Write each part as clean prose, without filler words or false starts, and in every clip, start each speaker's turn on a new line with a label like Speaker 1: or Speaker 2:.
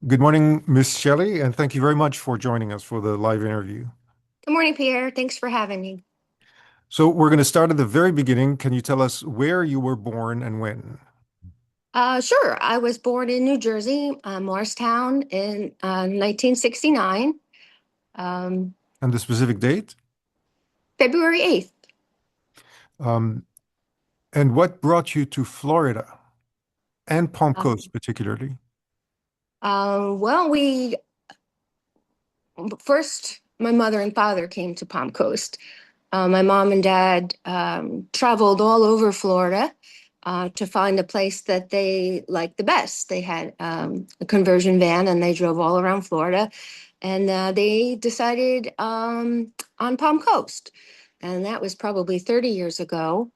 Speaker 1: Good morning, Miss Shelley, and thank you very much for joining us for the live interview.
Speaker 2: Good morning, Pierre. Thanks for having me.
Speaker 1: So we're going to start at the very beginning. Can you tell us where you were born and when?
Speaker 2: Sure. I was born in New Jersey, Morristown, in 1969, um,
Speaker 1: And the specific date?
Speaker 2: February 8th.
Speaker 1: Um, and what brought you to Florida and Palm
Speaker 2: Um,
Speaker 1: Coast particularly?
Speaker 2: well, we first, my mother and father came to Palm Coast. My mom and dad traveled all over Florida to find a place that they liked the best. They had a conversion van and they drove all around Florida, and they decided on Palm Coast. And that was probably 30 years ago.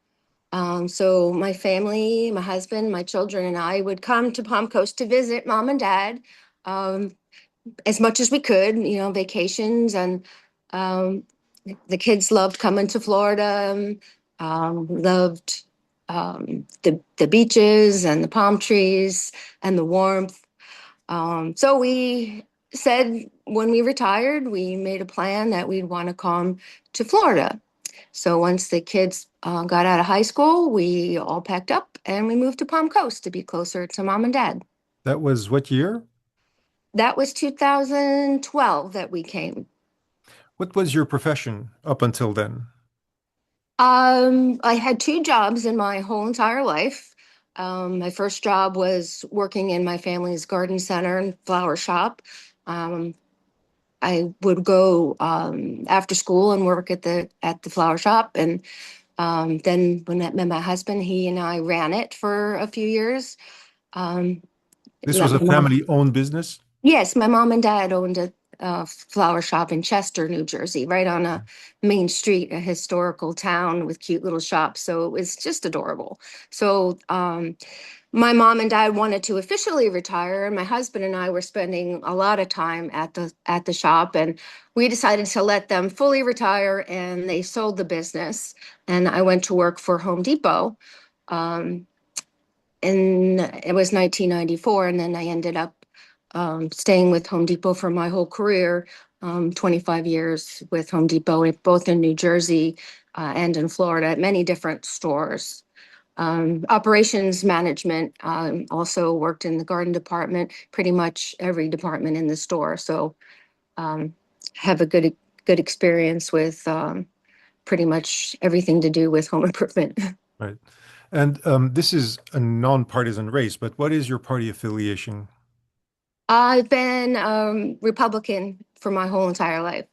Speaker 2: So my family, my husband, my children, and I would come to Palm Coast to visit mom and dad. Um, as much as we could, vacations, and um, the kids loved coming to Florida, loved the beaches and the palm trees and the warmth. So we said when we retired, we made a plan that we'd want to come to Florida. So once the kids got out of high school, we all packed up and we moved to Palm Coast to be closer to mom and dad.
Speaker 1: That was what year?
Speaker 2: That was 2012 that we came.
Speaker 1: What was your profession up until then?
Speaker 2: I had two jobs in my whole entire life. My first job was working in my family's garden center and flower shop. Um, I would go after school and work at the flower shop, and then when I met my husband, he and I ran it for a few years. Um,
Speaker 1: This
Speaker 2: let
Speaker 1: was a
Speaker 2: my mom
Speaker 1: family-owned business.
Speaker 2: Yes, my mom and dad owned a flower shop in Chester, New Jersey, right on a main street, a historical town with cute little shops. So it was just adorable. So my mom and dad wanted to officially retire, and my husband and I were spending a lot of time at the shop, and we decided to let them fully retire, and they sold the business, and I went to work for Home Depot. Um, and it was 1994, and then I ended up staying with Home Depot for my whole career, 25 years with Home Depot, both in New Jersey and in Florida, at many different stores. Operations management, also worked in the garden department, pretty much every department in the store. So um, have a good experience with pretty much everything to do with home improvement.
Speaker 1: Right. And this is a non-partisan race, but what is your party affiliation?
Speaker 2: I've been Republican for my whole entire life.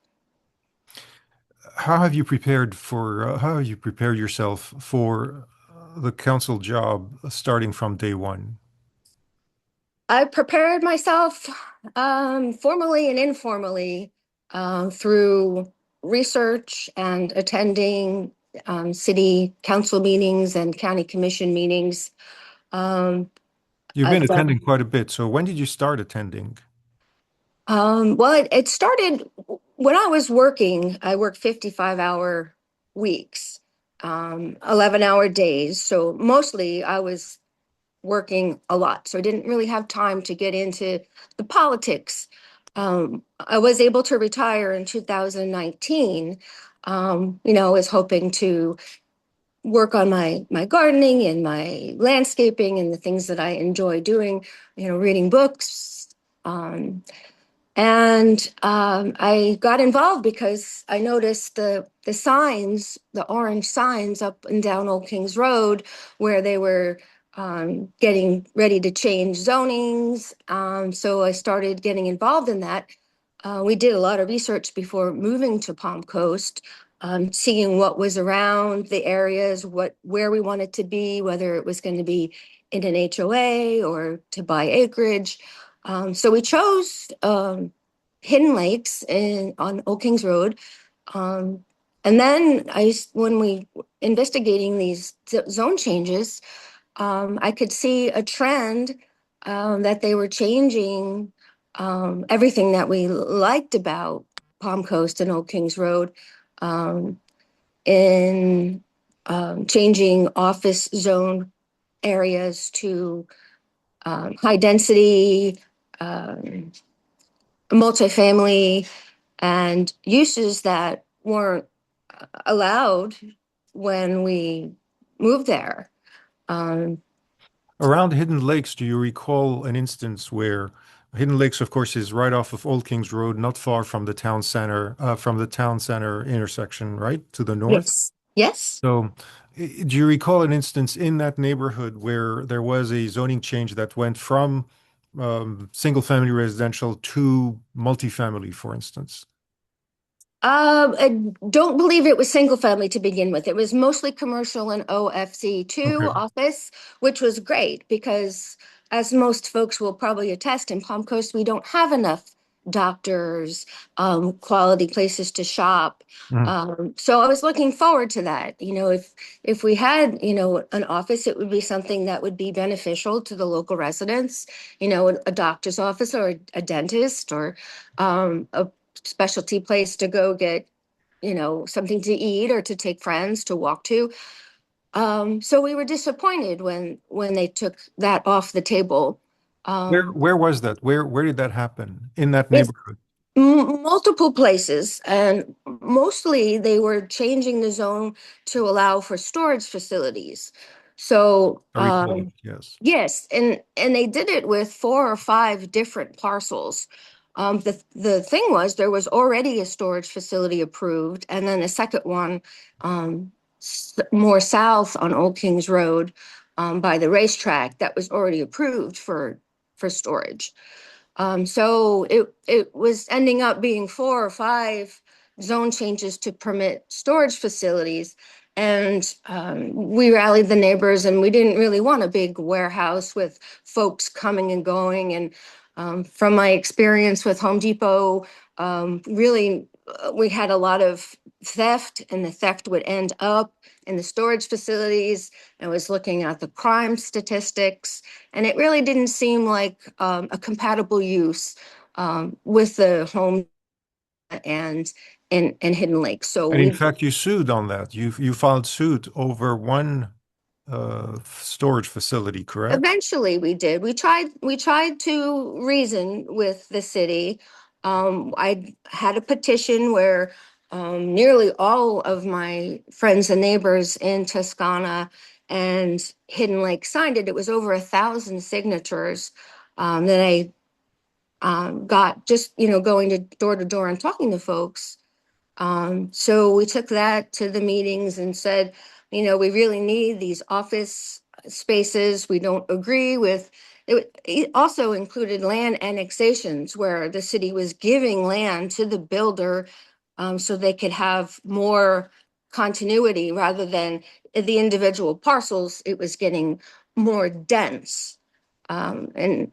Speaker 1: How have you prepared yourself for the council job starting from day one?
Speaker 2: I prepared myself formally and informally through research and attending city council meetings and county commission meetings. Um,
Speaker 1: You've been
Speaker 2: I've done
Speaker 1: attending quite a bit. So when did you start attending?
Speaker 2: Well, it started when I was working. I worked 55-hour weeks, 11-hour days. So mostly I was working a lot. So I didn't really have time to get into the politics. I was able to retire in 2019. Was hoping to work on my gardening and my landscaping and the things that I enjoy doing, reading books. Um, and I got involved because I noticed the signs, the orange signs up and down Old Kings Road, where they were getting ready to change zonings. So I started getting involved in that. We did a lot of research before moving to Palm Coast, seeing what was around the areas, where we wanted to be, whether it was going to be in an HOA or to buy acreage. So we chose Hidden Lakes on Old Kings Road. Um, and then when we investigating these zone changes, I could see a trend that they were changing everything that we liked about Palm Coast and Old Kings Road um, in changing office zone areas to high density, multifamily and uses that weren't allowed when we moved there. Um,
Speaker 1: Around Hidden Lakes, do you recall an instance where Hidden Lakes, of course, is right off of Old Kings Road, not far from the town center intersection, right to the north?
Speaker 2: yes. Yes.
Speaker 1: So, do you recall an instance in that neighborhood where there was a zoning change that went from single-family residential to multifamily, for instance?
Speaker 2: I don't believe it was single family to begin with. It was mostly commercial and OFC2
Speaker 1: Okay.
Speaker 2: office, which was great because, as most folks will probably attest, in Palm Coast, we don't have enough doctors, quality places to shop.
Speaker 1: Mhm.
Speaker 2: So I was looking forward to that. If we had, an office, it would be something that would be beneficial to the local residents, a doctor's office or a dentist or a specialty place to go get, something to eat or to take friends to walk to. So we were disappointed when they took that off the table. Um,
Speaker 1: Where was that? Where did that happen in that
Speaker 2: it's
Speaker 1: neighborhood?
Speaker 2: multiple places, and mostly they were changing the zone to allow for storage facilities. So
Speaker 1: I recall it, yes.
Speaker 2: yes, and they did it with four or five different parcels. The thing was there was already a storage facility approved, and then a second one more south on Old Kings Road by the racetrack that was already approved for storage. So it was ending up being four or five zone changes to permit storage facilities. And we rallied the neighbors, and we didn't really want a big warehouse with folks coming and going. And from my experience with Home Depot, really, we had a lot of theft, and the theft would end up in the storage facilities. I was looking at the crime statistics, and it really didn't seem like a compatible use with the home and and Hidden Lake. So
Speaker 1: And in
Speaker 2: we
Speaker 1: fact, you sued on that. You filed suit over one storage facility, correct?
Speaker 2: eventually we did. We tried to reason with the city. I had a petition where nearly all of my friends and neighbors in Toscana and Hidden Lake signed it. It was over 1,000 signatures that I got just, going to door and talking to folks. So we took that to the meetings and said, we really need these office spaces. We don't agree with it. It also included land annexations where the city was giving land to the builder so they could have more continuity rather than the individual parcels. It was getting more dense. And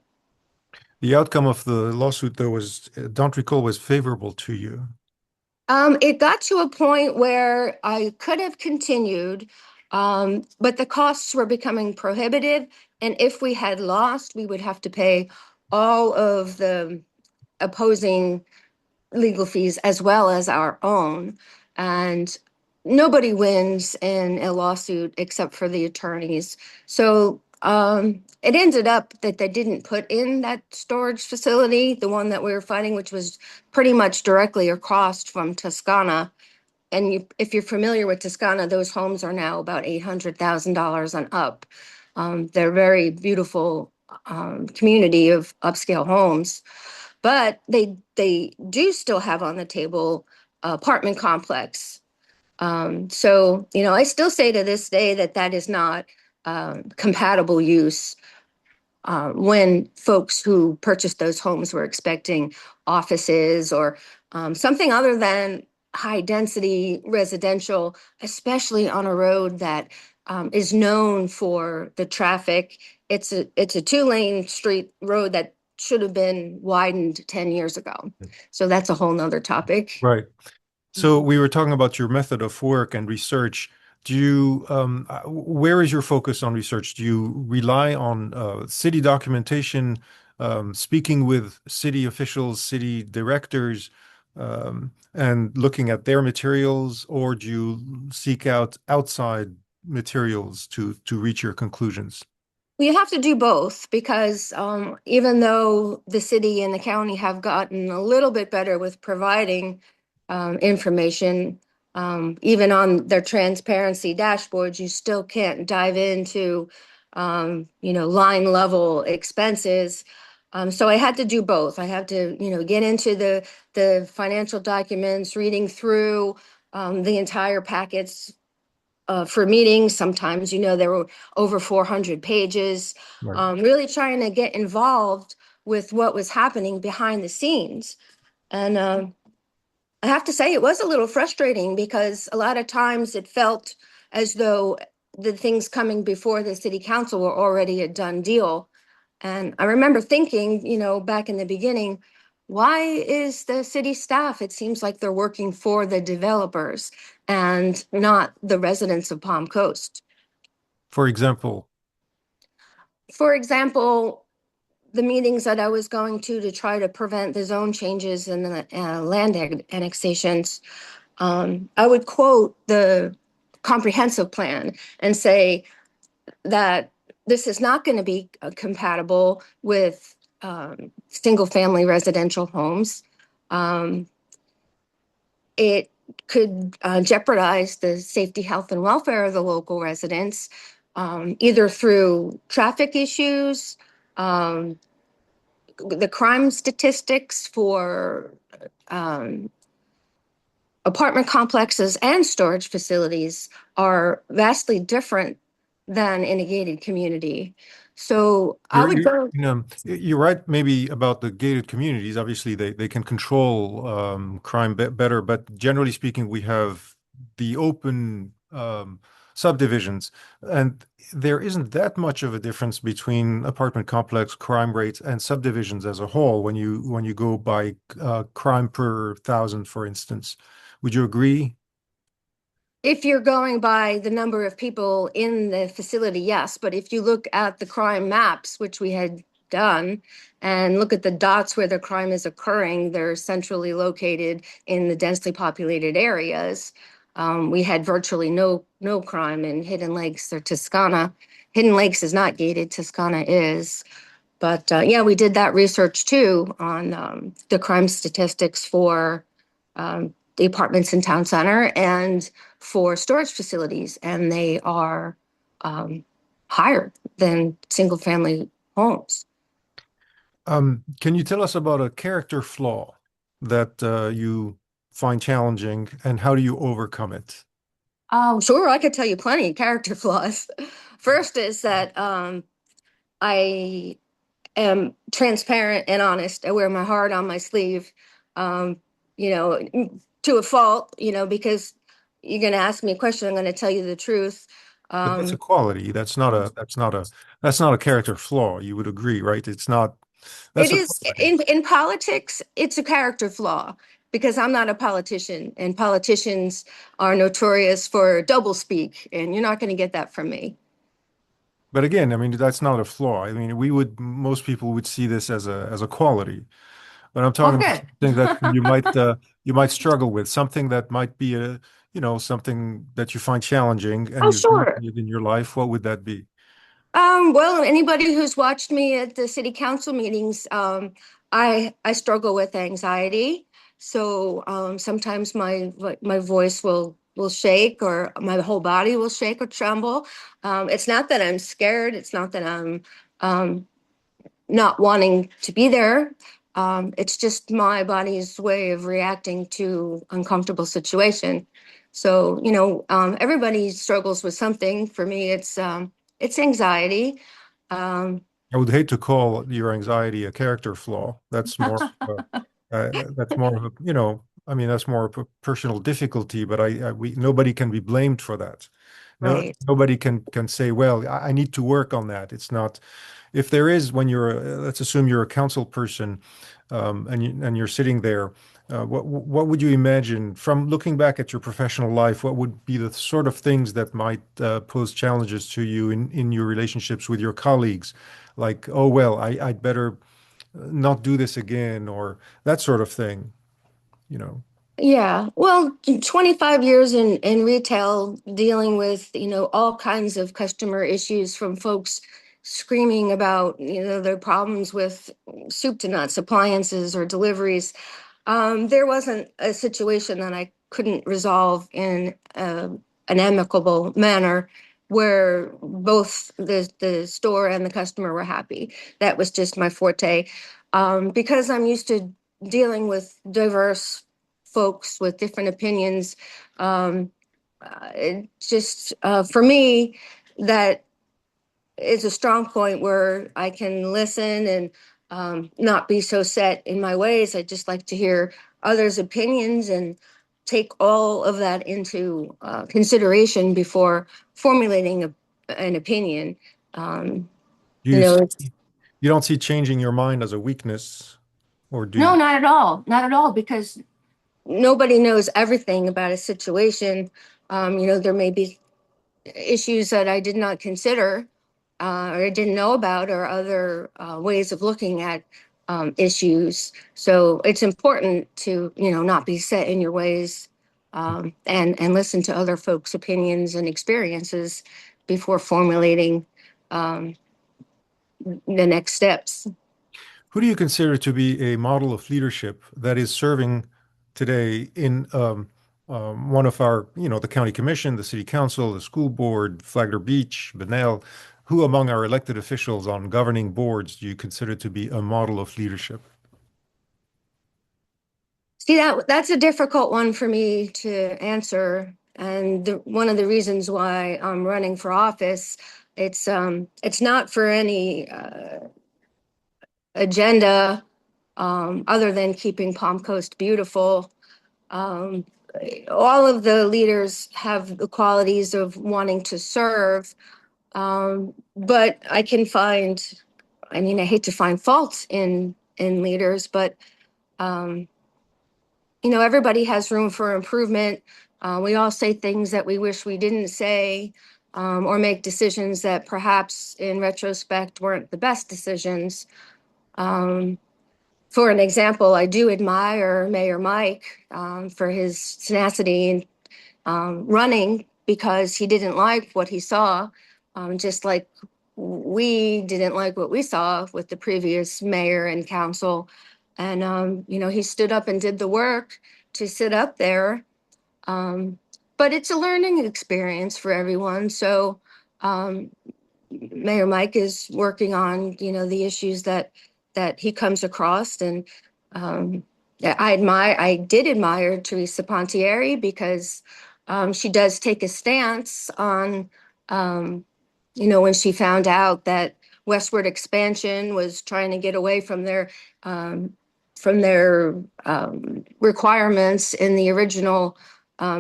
Speaker 1: The outcome of the lawsuit, though, was, don't recall, was favorable to you.
Speaker 2: It got to a point where I could have continued, but the costs were becoming prohibitive. And if we had lost, we would have to pay all of the opposing legal fees as well as our own. And nobody wins in a lawsuit except for the attorneys. So it ended up that they didn't put in that storage facility, the one that we were fighting, which was pretty much directly across from Toscana. And if you're familiar with Toscana, those homes are now about $800,000 and up. They're very beautiful community of upscale homes, but they do still have on the table apartment complex. So I still say to this day that that is not compatible use when folks who purchased those homes were expecting offices or something other than high density residential, especially on a road that is known for the traffic. It's a two-lane street road that should have been widened 10 years ago. So that's a whole nother topic.
Speaker 1: Right. So we were talking about your method of work and research. Where is your focus on research? Do you rely on city documentation, speaking with city officials, city directors, and looking at their materials, or do you seek out outside materials to reach your conclusions?
Speaker 2: We have to do both because even though the city and the county have gotten a little bit better with providing information, even on their transparency dashboards, you still can't dive into, line level expenses. So I had to do both. I had to, get into the financial documents, reading through the entire packets for meetings. Sometimes, there were over 400 pages,
Speaker 1: Right.
Speaker 2: really trying to get involved with what was happening behind the scenes. And I have to say, it was a little frustrating because a lot of times it felt as though the things coming before the city council were already a done deal. And I remember thinking, back in the beginning, why is the city staff? It seems like they're working for the developers and not the residents of Palm Coast.
Speaker 1: For example,
Speaker 2: For example, the meetings that I was going to try to prevent the zone changes and the land annexations, I would quote the comprehensive plan and say that this is not going to be compatible with single family residential homes. Um, it could jeopardize the safety, health, and welfare of the local residents, either through traffic issues, um, the crime statistics for um, apartment complexes and storage facilities are vastly different than in a gated community. So I
Speaker 1: you're
Speaker 2: would
Speaker 1: you're
Speaker 2: go,
Speaker 1: you're right maybe about the gated communities. Obviously, they can control crime better, but generally speaking, we have the open subdivisions, and there isn't that much of a difference between apartment complex crime rates and subdivisions as a whole when you go by crime per thousand, for instance. Would you agree?
Speaker 2: if you're going by the number of people in the facility, yes. But if you look at the crime maps, which we had done, and look at the dots where the crime is occurring, they're centrally located in the densely populated areas. We had virtually no crime in Hidden Lakes or Toscana. Hidden Lakes is not gated, Toscana is. But yeah, we did that research too on the crime statistics for the apartments in town center and for storage facilities, and they are um, higher than single family homes.
Speaker 1: Can you tell us about a character flaw that you find challenging, and how do you overcome it?
Speaker 2: Sure, I could tell you plenty of character flaws. First is that I am transparent and honest. I wear my heart on my sleeve, um, you know, to a fault, because you're going to ask me a question, I'm going to tell you the truth.
Speaker 1: But that's a
Speaker 2: Um,
Speaker 1: quality. That's not a character flaw. You would agree, right? It's not.
Speaker 2: it
Speaker 1: That's a
Speaker 2: is
Speaker 1: quality.
Speaker 2: in politics, it's a character flaw because I'm not a politician, and politicians are notorious for doublespeak, and you're not going to get that from me.
Speaker 1: But again, I mean, that's not a flaw. I mean, most people would see this as a quality. But I'm talking about
Speaker 2: Okay.
Speaker 1: something that you might struggle with, something that might be something that you find challenging and
Speaker 2: Oh,
Speaker 1: you've dealt
Speaker 2: sure.
Speaker 1: with in your life. What would that be?
Speaker 2: Well, anybody who's watched me at the city council meetings, I struggle with anxiety. So sometimes my voice will shake, or my whole body will shake or tremble. It's not that I'm scared. It's not that I'm um, not wanting to be there. It's just my body's way of reacting to uncomfortable situation. So, everybody struggles with something. For me, it's anxiety. Um,
Speaker 1: I would hate to call your anxiety a character flaw. That's more of a, I mean, that's more of a personal difficulty, but nobody can be blamed for that. No,
Speaker 2: right.
Speaker 1: nobody can say, well, I need to work on that. It's not, if there is, when let's assume you're a council person, and you're sitting there, what would you imagine from looking back at your professional life? What would be the sort of things that might pose challenges to you in your relationships with your colleagues? Like, oh, well, I'd better not do this again, or that sort of thing, you know.
Speaker 2: Yeah. Well, 25 years in retail dealing with, all kinds of customer issues from folks screaming about, their problems with soup to nuts appliances or deliveries. There wasn't a situation that I couldn't resolve in an amicable manner where both the store and the customer were happy. That was just my forte. Because I'm used to dealing with diverse folks with different opinions, it just, for me, that is a strong point where I can listen and not be so set in my ways. I just like to hear others' opinions and take all of that into consideration before formulating an opinion. Um, you
Speaker 1: You
Speaker 2: know,
Speaker 1: see,
Speaker 2: it's
Speaker 1: you don't see changing your mind as a weakness, or do
Speaker 2: no,
Speaker 1: you?
Speaker 2: not at all, not at all, because nobody knows everything about a situation. There may be issues that I did not consider or I didn't know about, or other ways of looking at issues. So it's important to, not be set in your ways, and listen to other folks' opinions and experiences before formulating um, the next steps.
Speaker 1: Who do you consider to be a model of leadership that is serving today in one of our, the county commission, the city council, the school board, Flagler Beach, Benel? Who among our elected officials on governing boards do you consider to be a model of leadership?
Speaker 2: See, that's a difficult one for me to answer. And one of the reasons why I'm running for office, it's not for any agenda other than keeping Palm Coast beautiful. Um, all of the leaders have the qualities of wanting to serve, but I mean, I hate to find faults in leaders, but um, everybody has room for improvement. We all say things that we wish we didn't say, or make decisions that perhaps in retrospect weren't the best decisions. Um, for an example, I do admire Mayor Mike for his tenacity in running because he didn't like what he saw, just like we didn't like what we saw with the previous mayor and council. And, he stood up and did the work to sit up there. Um, but it's a learning experience for everyone. So um, Mayor Mike is working on, the issues that he comes across. And um, yeah, I did admire Teresa Pontieri because she does take a stance on, um, when she found out that westward expansion was trying to get away um, from their requirements in the original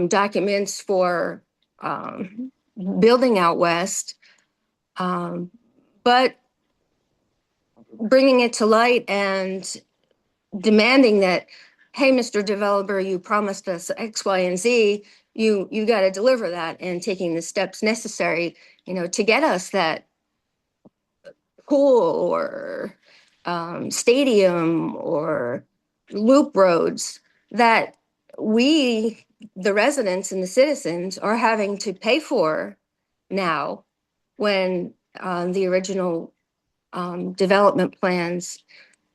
Speaker 2: documents for um, building out west. Um, but bringing it to light and demanding that, hey, Mr. Developer, you promised us X, Y, and Z. You got to deliver that, and taking the steps necessary, to get us that pool or stadium or loop roads that we, the residents and the citizens, are having to pay for now when the original development plans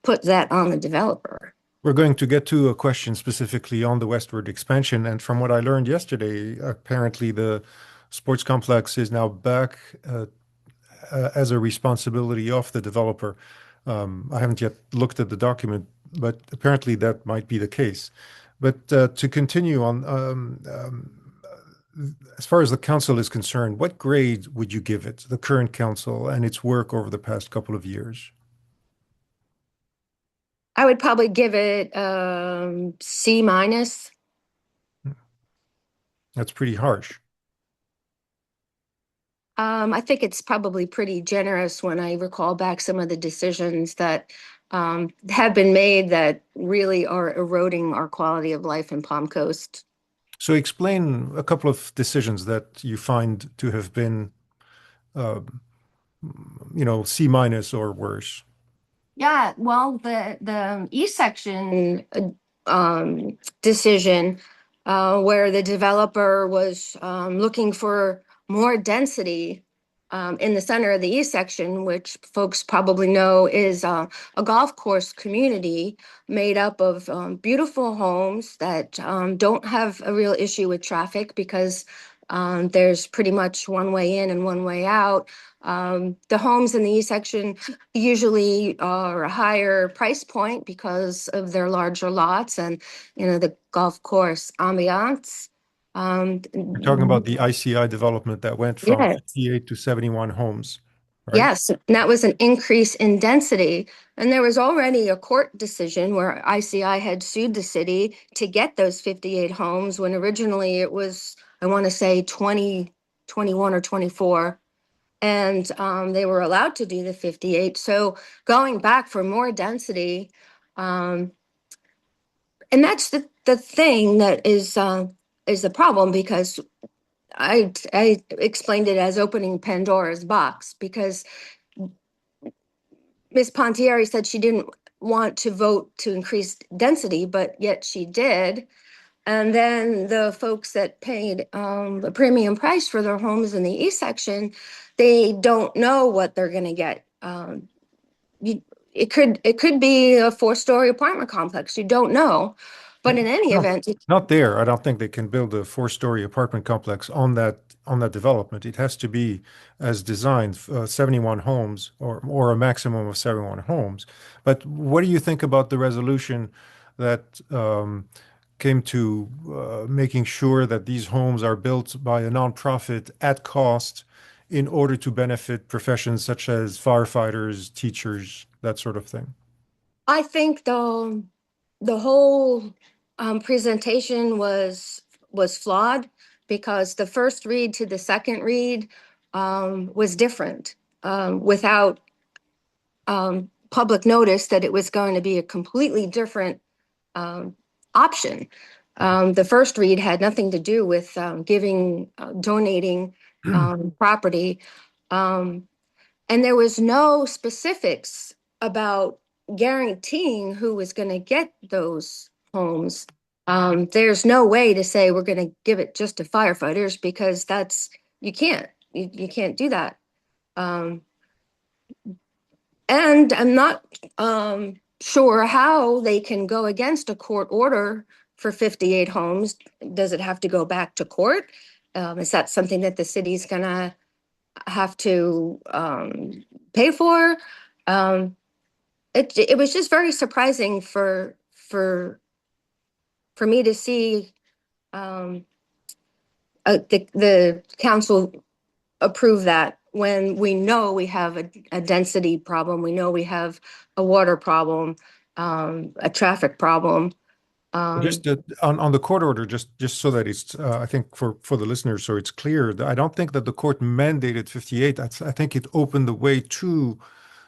Speaker 2: put that on the developer.
Speaker 1: We're going to get to a question specifically on the westward expansion. And from what I learned yesterday, apparently the sports complex is now back as a responsibility of the developer. I haven't yet looked at the document, but apparently that might be the case. But to continue on, as far as the council is concerned, what grade would you give it, the current council and its work over the past couple of years?
Speaker 2: I would probably give it C minus.
Speaker 1: That's pretty harsh.
Speaker 2: I think it's probably pretty generous when I recall back some of the decisions that have been made that really are eroding our quality of life in Palm Coast.
Speaker 1: So explain a couple of decisions that you find to have been, uh, C minus or worse.
Speaker 2: Yeah, well, the East section decision where the developer was looking for more density in the center of the east section, which folks probably know is a golf course community made up of beautiful homes that don't have a real issue with traffic because there's pretty much one way in and one way out. The homes in the east section usually are a higher price point because of their larger lots and, the golf course ambiance. Um,
Speaker 1: We're talking about the ICI development that went from
Speaker 2: yes.
Speaker 1: 58 to 71 homes, right?
Speaker 2: Yes, and that was an increase in density. And there was already a court decision where ICI had sued the city to get those 58 homes when originally it was, I want to say 20, 21 or 24. And they were allowed to do the 58. So going back for more density, um, and that's the thing that is the problem because I explained it as opening Pandora's box because Ms. Pontieri said she didn't want to vote to increase density, but yet she did. And then the folks that paid a premium price for their homes in the east section, they don't know what they're going to get. You, it could be a four-story apartment complex. You don't know, but in any
Speaker 1: No,
Speaker 2: event,
Speaker 1: not there. I don't think they can build a four-story apartment complex on that development. It has to be as designed, 71 homes or a maximum of 71 homes. But what do you think about the resolution that came to making sure that these homes are built by a nonprofit at cost in order to benefit professions such as firefighters, teachers, that sort of thing?
Speaker 2: I think the whole presentation was flawed because the first read to the second read was different without public notice that it was going to be a completely different um, option. The first read had nothing to do with donating property. Um, and there was no specifics about guaranteeing who was going to get those homes. There's no way to say we're going to give it just to firefighters because you can't do that. Um, and I'm not sure how they can go against a court order for 58 homes. Does it have to go back to court? Is that something that the city's gonna have to pay for? Um, it was just very surprising for me to see um, the council approve that when we know we have a density problem, we know we have a water problem, a traffic problem. Um,
Speaker 1: Just on the court order, just so that it's, I think for the listeners, so it's clear, I don't think that the court mandated 58. I think it opened the way to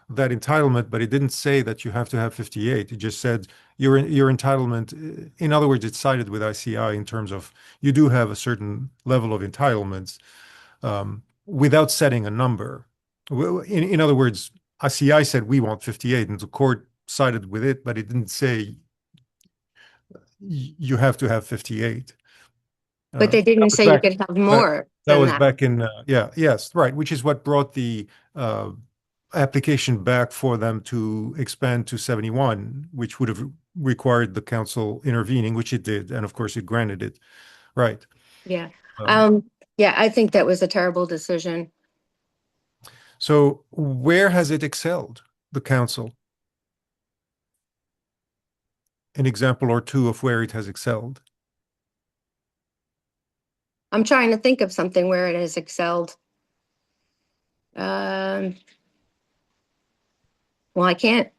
Speaker 1: that entitlement, but it didn't say that you have to have 58. It just said your entitlement. In other words, it sided with ICI in terms of you do have a certain level of entitlements without setting a number. In other words, ICI said we want 58, and the court sided with it, but it didn't say you have to have 58.
Speaker 2: but
Speaker 1: That
Speaker 2: they didn't
Speaker 1: was
Speaker 2: say you
Speaker 1: back
Speaker 2: could have
Speaker 1: that
Speaker 2: more
Speaker 1: that
Speaker 2: than
Speaker 1: was
Speaker 2: that.
Speaker 1: back in yeah, yes, right, which is what brought the application back for them to expand to 71, which would have required the council intervening, which it did, and of course it granted it. Right.
Speaker 2: Yeah.
Speaker 1: Um,
Speaker 2: Um, yeah, I think that was a terrible decision.
Speaker 1: so where has it excelled, the council? An example or two of where it has excelled.
Speaker 2: I'm trying to think of something where it has excelled. Um, well, I can't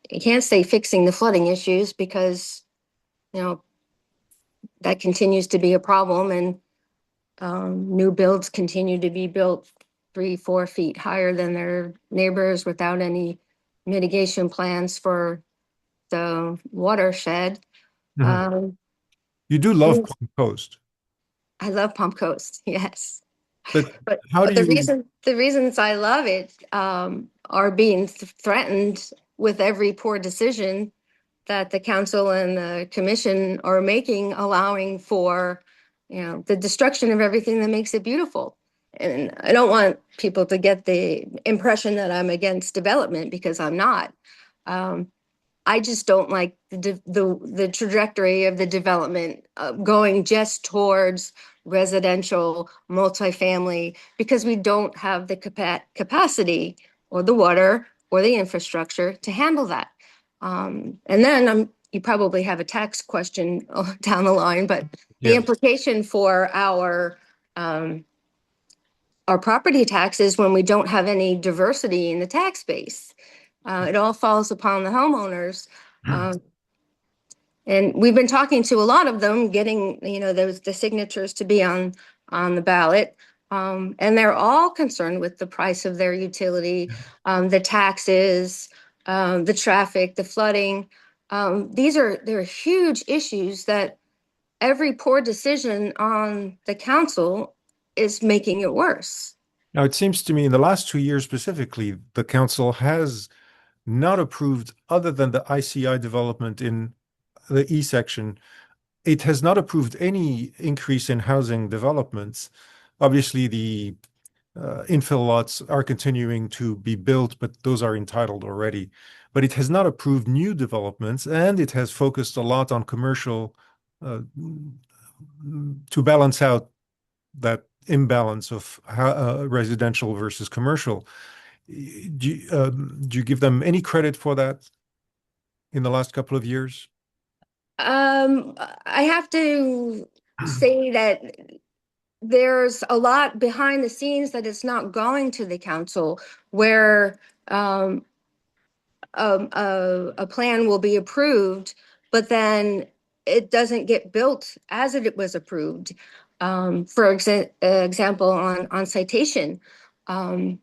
Speaker 2: say fixing the flooding issues because, you know, that continues to be a problem and new builds continue to be built 3, 4 feet higher than their neighbors without any mitigation plans for the watershed.
Speaker 1: Mhm.
Speaker 2: Um,
Speaker 1: You do love
Speaker 2: yes,
Speaker 1: Palm Coast,
Speaker 2: I love Palm Coast, yes.
Speaker 1: but
Speaker 2: But
Speaker 1: how do you
Speaker 2: the reasons I love it are being threatened with every poor decision that the council and the commission are making, allowing for, the destruction of everything that makes it beautiful. and I don't want people to get the impression that I'm against development because I'm not. Um, I just don't like the trajectory of the development going just towards residential multifamily because we don't have the capacity or the water or the infrastructure to handle that. And then you probably have a tax question down the line, but the
Speaker 1: Yeah.
Speaker 2: implication for our property taxes when we don't have any diversity in the tax base. It all falls upon the homeowners. Um, and we've been talking to a lot of them, getting, the signatures to be on the ballot. And they're all concerned with the price of their utility, the taxes, the traffic, the flooding. They're huge issues that every poor decision on the council is making it worse.
Speaker 1: Now, it seems to me in the last 2 years specifically, the council has not approved, other than the ICI development in the E section, it has not approved any increase in housing developments. Obviously, the infill lots are continuing to be built, but those are entitled already. But it has not approved new developments, and it has focused a lot on commercial uh, to balance out that imbalance of residential versus commercial. Do you give them any credit for that in the last couple of years?
Speaker 2: I have to say that there's a lot behind the scenes that it's not going to the council where um, a plan will be approved, but then it doesn't get built as it was approved. For example, on Citation, um,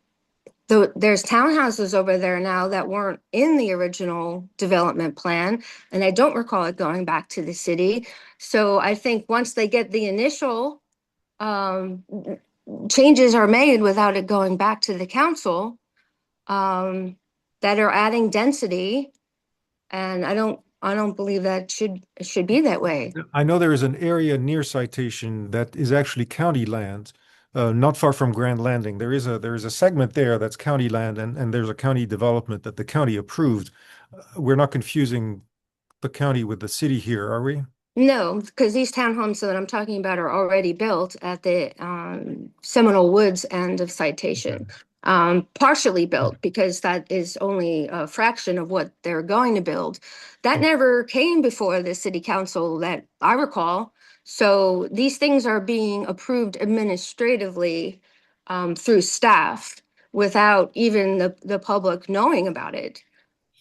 Speaker 2: there's townhouses over there now that weren't in the original development plan, and I don't recall it going back to the city. So I think once they get the initial um, changes are made without it going back to the council, um, that are adding density, and I don't believe that should be that way.
Speaker 1: I know there is an area near Citation that is actually county land, not far from Grand Landing. There is a segment there that's county land, and there's a county development that the county approved. We're not confusing the county with the city here, are we?
Speaker 2: No, because these townhomes that I'm talking about are already built at the Seminole Woods end of Citation.
Speaker 1: Okay.
Speaker 2: Partially built because that is only a fraction of what they're going to build. That never came before the city council that I recall. So these things are being approved administratively through staff without even the public knowing about it.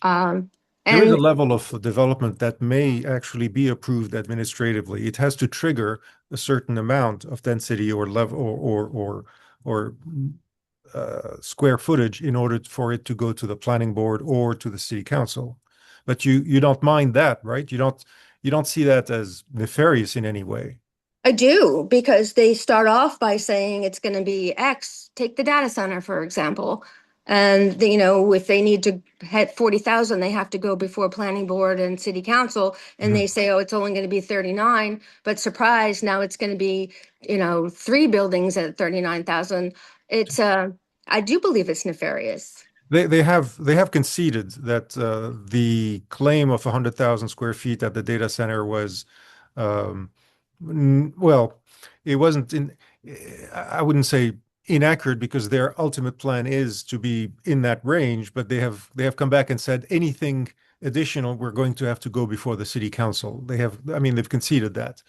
Speaker 2: Um,
Speaker 1: There is a
Speaker 2: and
Speaker 1: level of development that may actually be approved administratively. It has to trigger a certain amount of density or level or square footage in order for it to go to the planning board or to the city council. But you don't mind that, right? You don't see that as nefarious in any way.
Speaker 2: I do because they start off by saying it's going to be X. Take the data center, for example. And if they need to hit 40,000, they have to go before planning board and city council. And they
Speaker 1: Mhm.
Speaker 2: say, oh, it's only going to be 39. But surprise, now it's going to be, three buildings at 39,000. I do believe it's nefarious.
Speaker 1: They have conceded that the claim of 100,000 square feet at the data center was um, well, it wasn't in, I wouldn't say inaccurate because their ultimate plan is to be in that range, but they have come back and said anything additional, we're going to have to go before the city council. I mean, they've conceded that.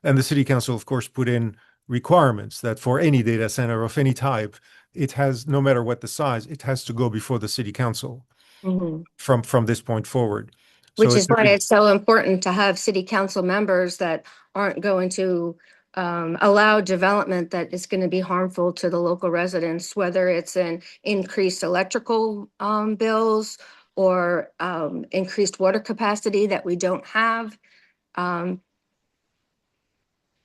Speaker 1: And the city council, of course, put in requirements that for any data center of any type, it has, no matter what the size, it has to go before the city council
Speaker 2: Mhm.
Speaker 1: from this point forward. So
Speaker 2: Which
Speaker 1: it,
Speaker 2: is why it's so important to have city council members that aren't going to allow development that is going to be harmful to the local residents, whether it's an increased electrical bills or increased water capacity that we don't have. Um,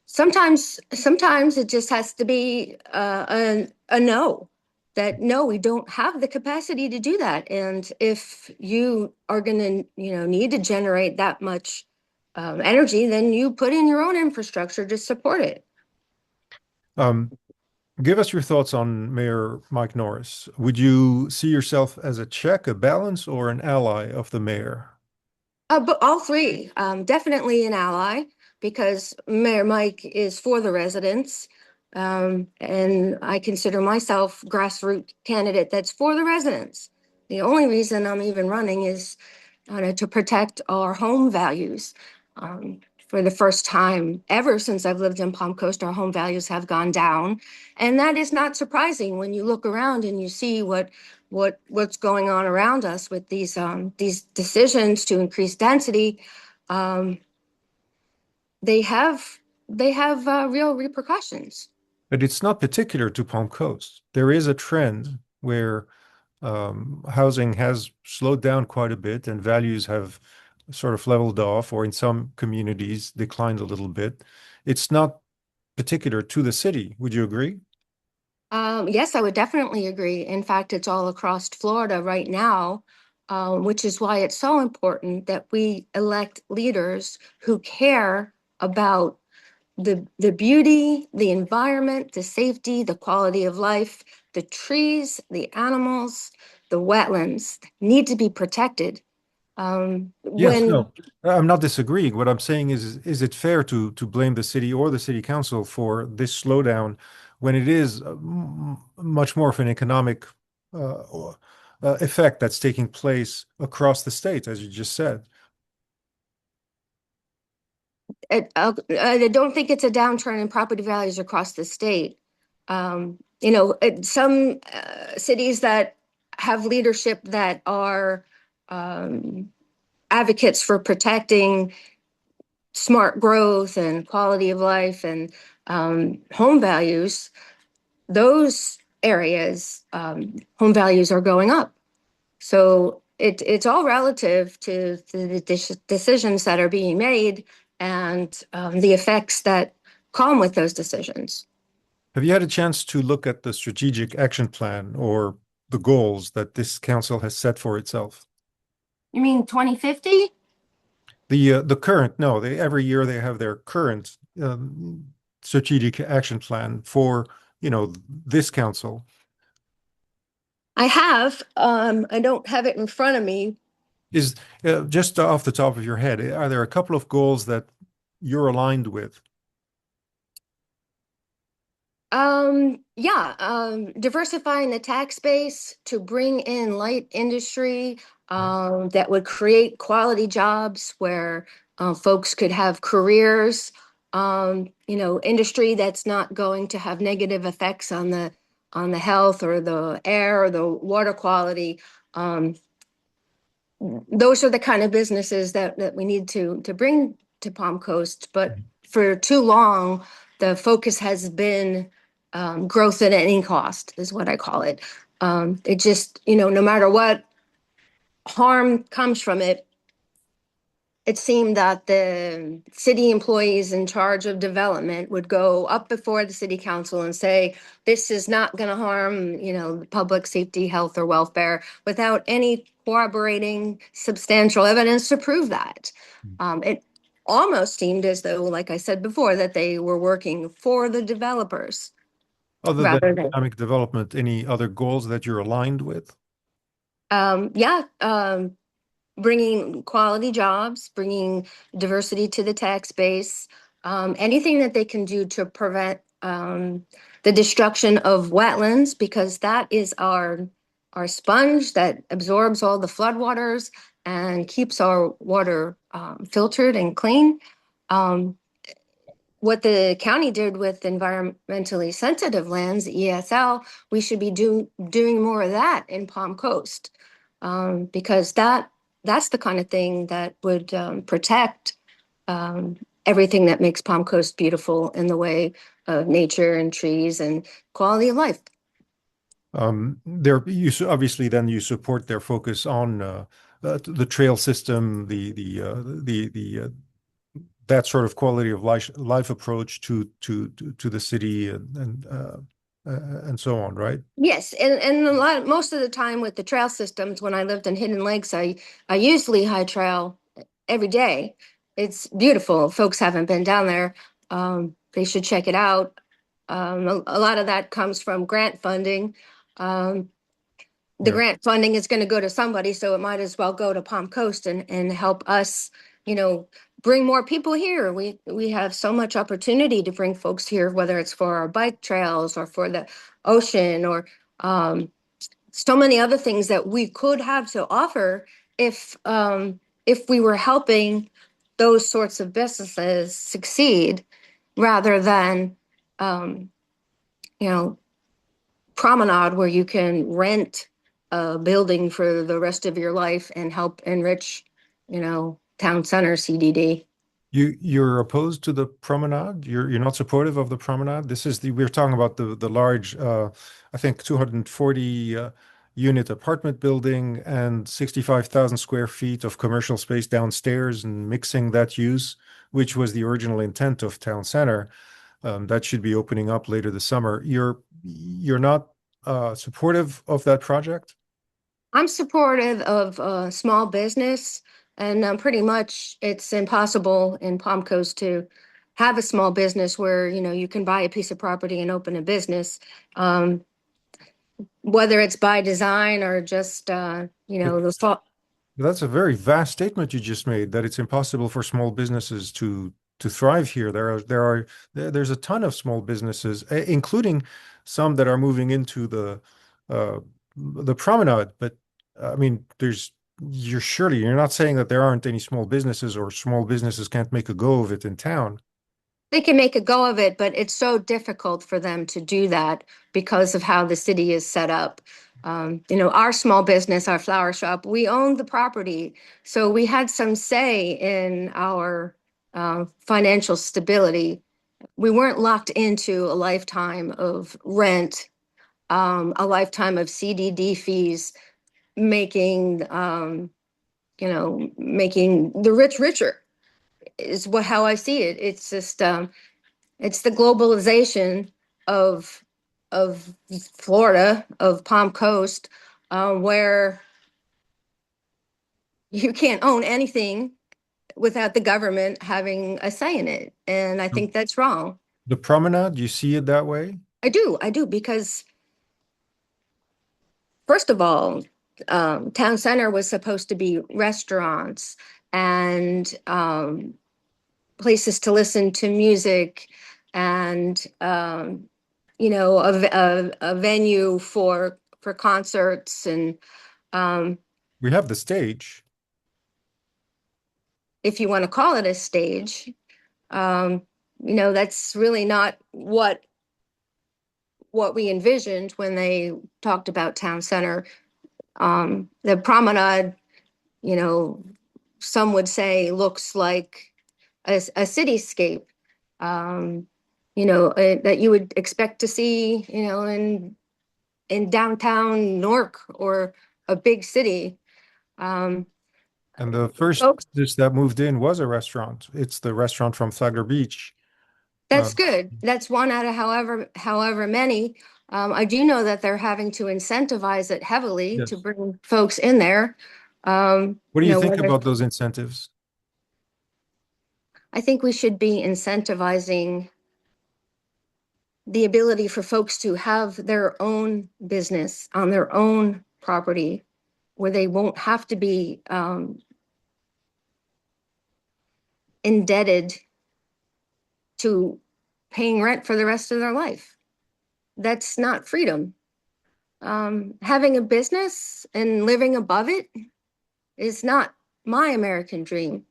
Speaker 2: sometimes it just has to be a no, that no, we don't have the capacity to do that. And if you are going to, need to generate that much energy, then you put in your own infrastructure to support it.
Speaker 1: um, Give us your thoughts on Mayor Mike Norris. Would you see yourself as a check, a balance, or an ally of the mayor?
Speaker 2: But all three, definitely an ally because Mayor Mike is for the residents. And I consider myself grassroots candidate that's for the residents. The only reason I'm even running is to protect our home values. Um, for the first time ever since I've lived in Palm Coast, our home values have gone down. And that is not surprising when you look around and you see what's going on around us with these decisions to increase density. Um, they have they have real repercussions.
Speaker 1: But it's not particular to Palm Coast. There is a trend where housing has slowed down quite a bit and values have sort of leveled off, or in some communities declined a little bit. It's not particular to the city. Would you agree?
Speaker 2: Yes, I would definitely agree. In fact, it's all across Florida right now, which is why it's so important that we elect leaders who care about the beauty, the environment, the safety, the quality of life, the trees, the animals, the wetlands need to be protected.
Speaker 1: Yes,
Speaker 2: When
Speaker 1: no, I'm not disagreeing. What I'm saying is it fair to blame the city or the city council for this slowdown when it is much more of an economic effect that's taking place across the state, as you just said?
Speaker 2: I don't think it's a downturn in property values across the state. Some cities that have leadership that are um, advocates for protecting smart growth and quality of life and home values, those areas, home values are going up. So it's all relative to the decisions that are being made and the effects that come with those decisions.
Speaker 1: Have you had a chance to look at the strategic action plan or the goals that this council has set for itself?
Speaker 2: You mean 2050?
Speaker 1: The current, no, every year they have their current strategic action plan for, this council.
Speaker 2: I have. I don't have it in front of me.
Speaker 1: Is just off the top of your head, are there a couple of goals that you're aligned with?
Speaker 2: Yeah, diversifying the tax base to bring in light industry that would create quality jobs where folks could have careers. Industry that's not going to have negative effects on the health or the air or the water quality. Um, those are the kind of businesses that we need to bring to Palm Coast. But for too long, the focus has been growth at any cost, is what I call it. It just, no matter what harm comes from it, it seemed that the city employees in charge of development would go up before the city council and say, this is not going to harm, the public safety, health, or welfare without any corroborating substantial evidence to prove that. It almost seemed as though, like I said before, that they were working for the developers
Speaker 1: Other than
Speaker 2: rather than,
Speaker 1: economic development, any other goals that you're aligned with?
Speaker 2: yeah, bringing quality jobs, bringing diversity to the tax base, anything that they can do to prevent the destruction of wetlands, because that is our sponge that absorbs all the floodwaters and keeps our water filtered and clean. Um, what the county did with environmentally sensitive lands, ESL, we should be doing more of that in Palm Coast, because that's the kind of thing that would protect um, everything that makes Palm Coast beautiful in the way of nature and trees and quality of life.
Speaker 1: Obviously then you support their focus on the trail system, the that sort of quality of life approach to the city and so on, right?
Speaker 2: Yes, and most of the time with the trail systems, when I lived in Hidden Lakes, I used Lehigh Trail every day. It's beautiful. Folks haven't been down there. They should check it out. A lot of that comes from grant funding. Um, the
Speaker 1: Yeah.
Speaker 2: grant funding is going to go to somebody, so it might as well go to Palm Coast and help us, you know, bring more people here. We have so much opportunity to bring folks here, whether it's for our bike trails or for the ocean or um, so many other things that we could have to offer if we were helping those sorts of businesses succeed rather than um, you know, promenade where you can rent a building for the rest of your life and help enrich, town center CDD.
Speaker 1: You're opposed to the promenade? You're not supportive of the promenade? This is the we're talking about the large I think 240 unit apartment building and 65,000 square feet of commercial space downstairs and mixing that use, which was the original intent of town center. That should be opening up later this summer. You're not supportive of that project?
Speaker 2: I'm supportive of small business, and pretty much it's impossible in Palm Coast to have a small business where, you can buy a piece of property and open a business, um, whether it's by design or just,
Speaker 1: But
Speaker 2: the thought.
Speaker 1: that's a very vast statement you just made, that it's impossible for small businesses to thrive here. There's a ton of small businesses, including some that are moving into uh, the promenade. But I mean, you're not saying that there aren't any small businesses or small businesses can't make a go of it in town.
Speaker 2: They can make a go of it, but it's so difficult for them to do that because of how the city is set up. Our small business, our flower shop, we owned the property, so we had some say in our financial stability. We weren't locked into a lifetime of rent, a lifetime of CDD fees, making making the rich richer is what how I see it. It's just it's the globalization of of Florida, of Palm Coast, where you can't own anything without the government having a say in it. And I think that's wrong.
Speaker 1: The promenade, you see it that way?
Speaker 2: I do, because first of all, town center was supposed to be restaurants and places to listen to music and a venue for concerts and um,
Speaker 1: We have the stage.
Speaker 2: if you want to call it a stage, um, that's really not what we envisioned when they talked about town center. The promenade, you know, some would say looks like a cityscape, um, that you would expect to see, in downtown Newark or a big city. Um,
Speaker 1: And the first
Speaker 2: Folks,
Speaker 1: business that moved in was a restaurant. It's the restaurant from Flagler Beach. Uh,
Speaker 2: that's good. That's one out of however many. I do know that they're having to incentivize it heavily to
Speaker 1: yes.
Speaker 2: bring folks in there.
Speaker 1: What do you think
Speaker 2: Whether
Speaker 1: about those incentives?
Speaker 2: I think we should be incentivizing the ability for folks to have their own business on their own property where they won't have to be indebted to paying rent for the rest of their life. That's not freedom. Having a business and living above it is not my American dream.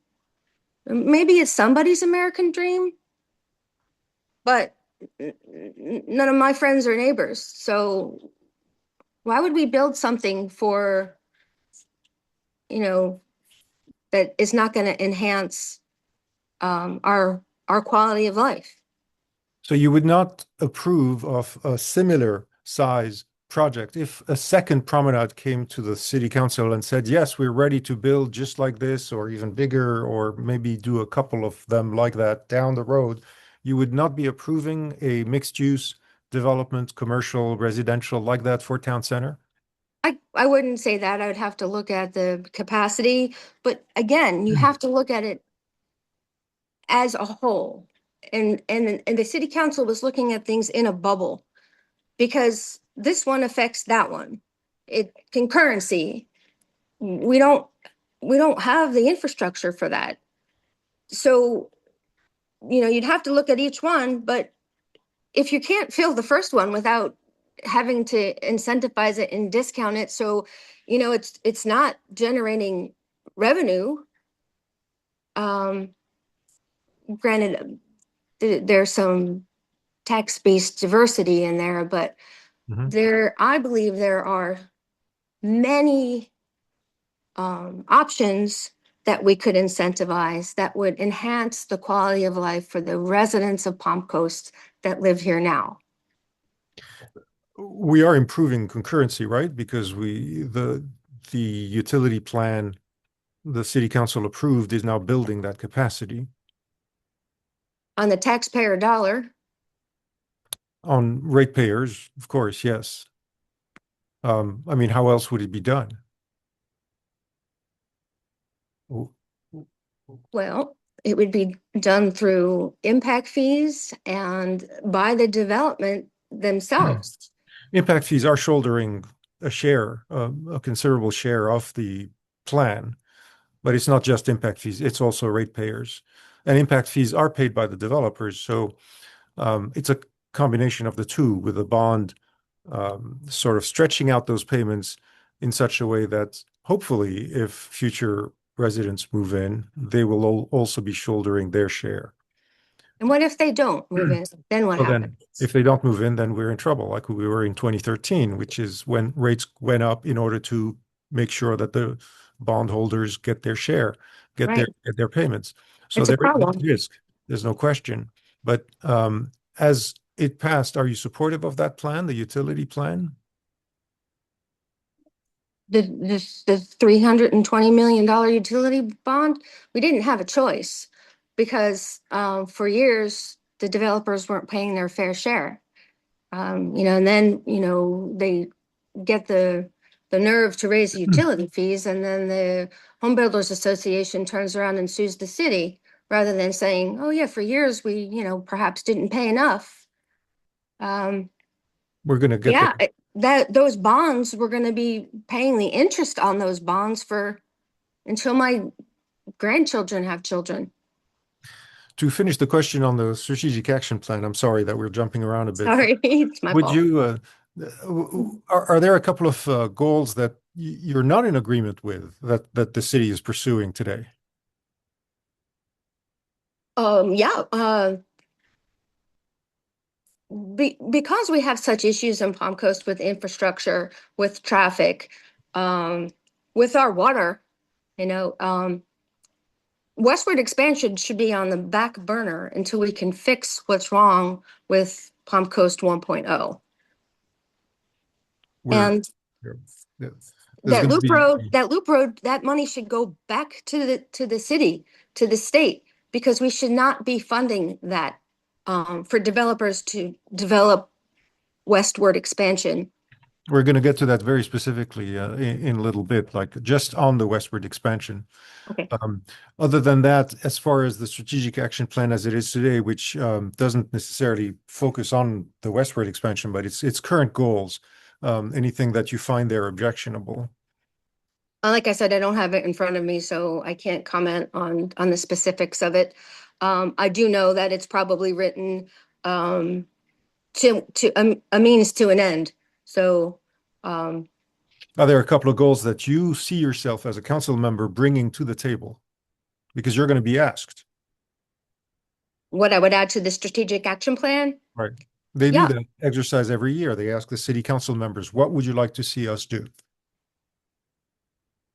Speaker 2: Maybe it's somebody's American dream, but none of my friends are neighbors. So why would we build something for, you know, that is not going to enhance our quality of life?
Speaker 1: So you would not approve of a similar size project if a second promenade came to the city council and said, yes, we're ready to build just like this or even bigger, or maybe do a couple of them like that down the road. You would not be approving a mixed use development, commercial, residential like that for town center?
Speaker 2: I wouldn't say that. I would have to look at the capacity, but again, you
Speaker 1: Hmm.
Speaker 2: have to look at it as a whole. and the city council was looking at things in a bubble because this one affects that one. It concurrency. We don't we don't have the infrastructure for that. So, you'd have to look at each one, but if you can't fill the first one without having to incentivize it and discount it, so it's not generating revenue. Um, Granted, there's some tax-based diversity in there, but
Speaker 1: Mhm.
Speaker 2: I believe there are many options that we could incentivize that would enhance the quality of life for the residents of Palm Coast that live here now.
Speaker 1: We are improving concurrency, right? Because the utility plan the city council approved is now building that capacity
Speaker 2: On the taxpayer dollar,
Speaker 1: on ratepayers, of course, yes. I mean, how else would it be done? Oh,
Speaker 2: well, it would be done through impact fees and by the development themselves.
Speaker 1: impact fees are shouldering a share, a considerable share of the plan, but it's not just impact fees, it's also ratepayers. And impact fees are paid by the developers. So it's a combination of the two, with a bond sort of stretching out those payments in such a way that hopefully, if future residents move in, they will also be shouldering their share.
Speaker 2: And what if they don't move in? Then what
Speaker 1: Well, then,
Speaker 2: happens?
Speaker 1: if they don't move in, then we're in trouble, like we were in 2013, which is when rates went up in order to make sure that the bondholders get their share,
Speaker 2: Right.
Speaker 1: get their payments. So
Speaker 2: It's a
Speaker 1: there is that
Speaker 2: problem.
Speaker 1: risk. There's no question. But as it passed, are you supportive of that plan, the utility plan?
Speaker 2: The $320 million utility bond, we didn't have a choice because for years the developers weren't paying their fair share. And then they get the nerve to raise the utility fees, and then the Home Builders Association turns around and sues the city rather than saying, "Oh yeah, for years we perhaps didn't pay enough." Um,
Speaker 1: We're going to get there.
Speaker 2: yeah, that those bonds, we're going to be paying the interest on those bonds for until my grandchildren have children.
Speaker 1: To finish the question on the strategic action plan, I'm sorry that we're jumping around a bit.
Speaker 2: Sorry, it's my
Speaker 1: Would
Speaker 2: fault.
Speaker 1: you, are there a couple of goals that you're not in agreement with that the city is pursuing today?
Speaker 2: Yeah, because we have such issues in Palm Coast with infrastructure, with traffic, um, with our water, westward expansion should be on the back burner until we can fix what's wrong with Palm Coast 1.0.
Speaker 1: We're,
Speaker 2: And
Speaker 1: yeah, there's going to be,
Speaker 2: that money should go back to the city, to the state, because we should not be funding that for developers to develop westward expansion.
Speaker 1: we're going to get to that very specifically in a little bit, like just on the westward expansion.
Speaker 2: Okay.
Speaker 1: Um, Other than that, as far as the strategic action plan as it is today, which doesn't necessarily focus on the westward expansion, but its current goals, anything that you find there objectionable?
Speaker 2: Like I said, I don't have it in front of me, so I can't comment on the specifics of it. I do know that it's probably written to a means to an end. So, um,
Speaker 1: Are there a couple of goals that you see yourself as a council member bringing to the table? Because you're going to be asked,
Speaker 2: what I would add to the strategic action plan?
Speaker 1: right? They do
Speaker 2: Yeah,
Speaker 1: that exercise every year. They ask the city council members, what would you like to see us do?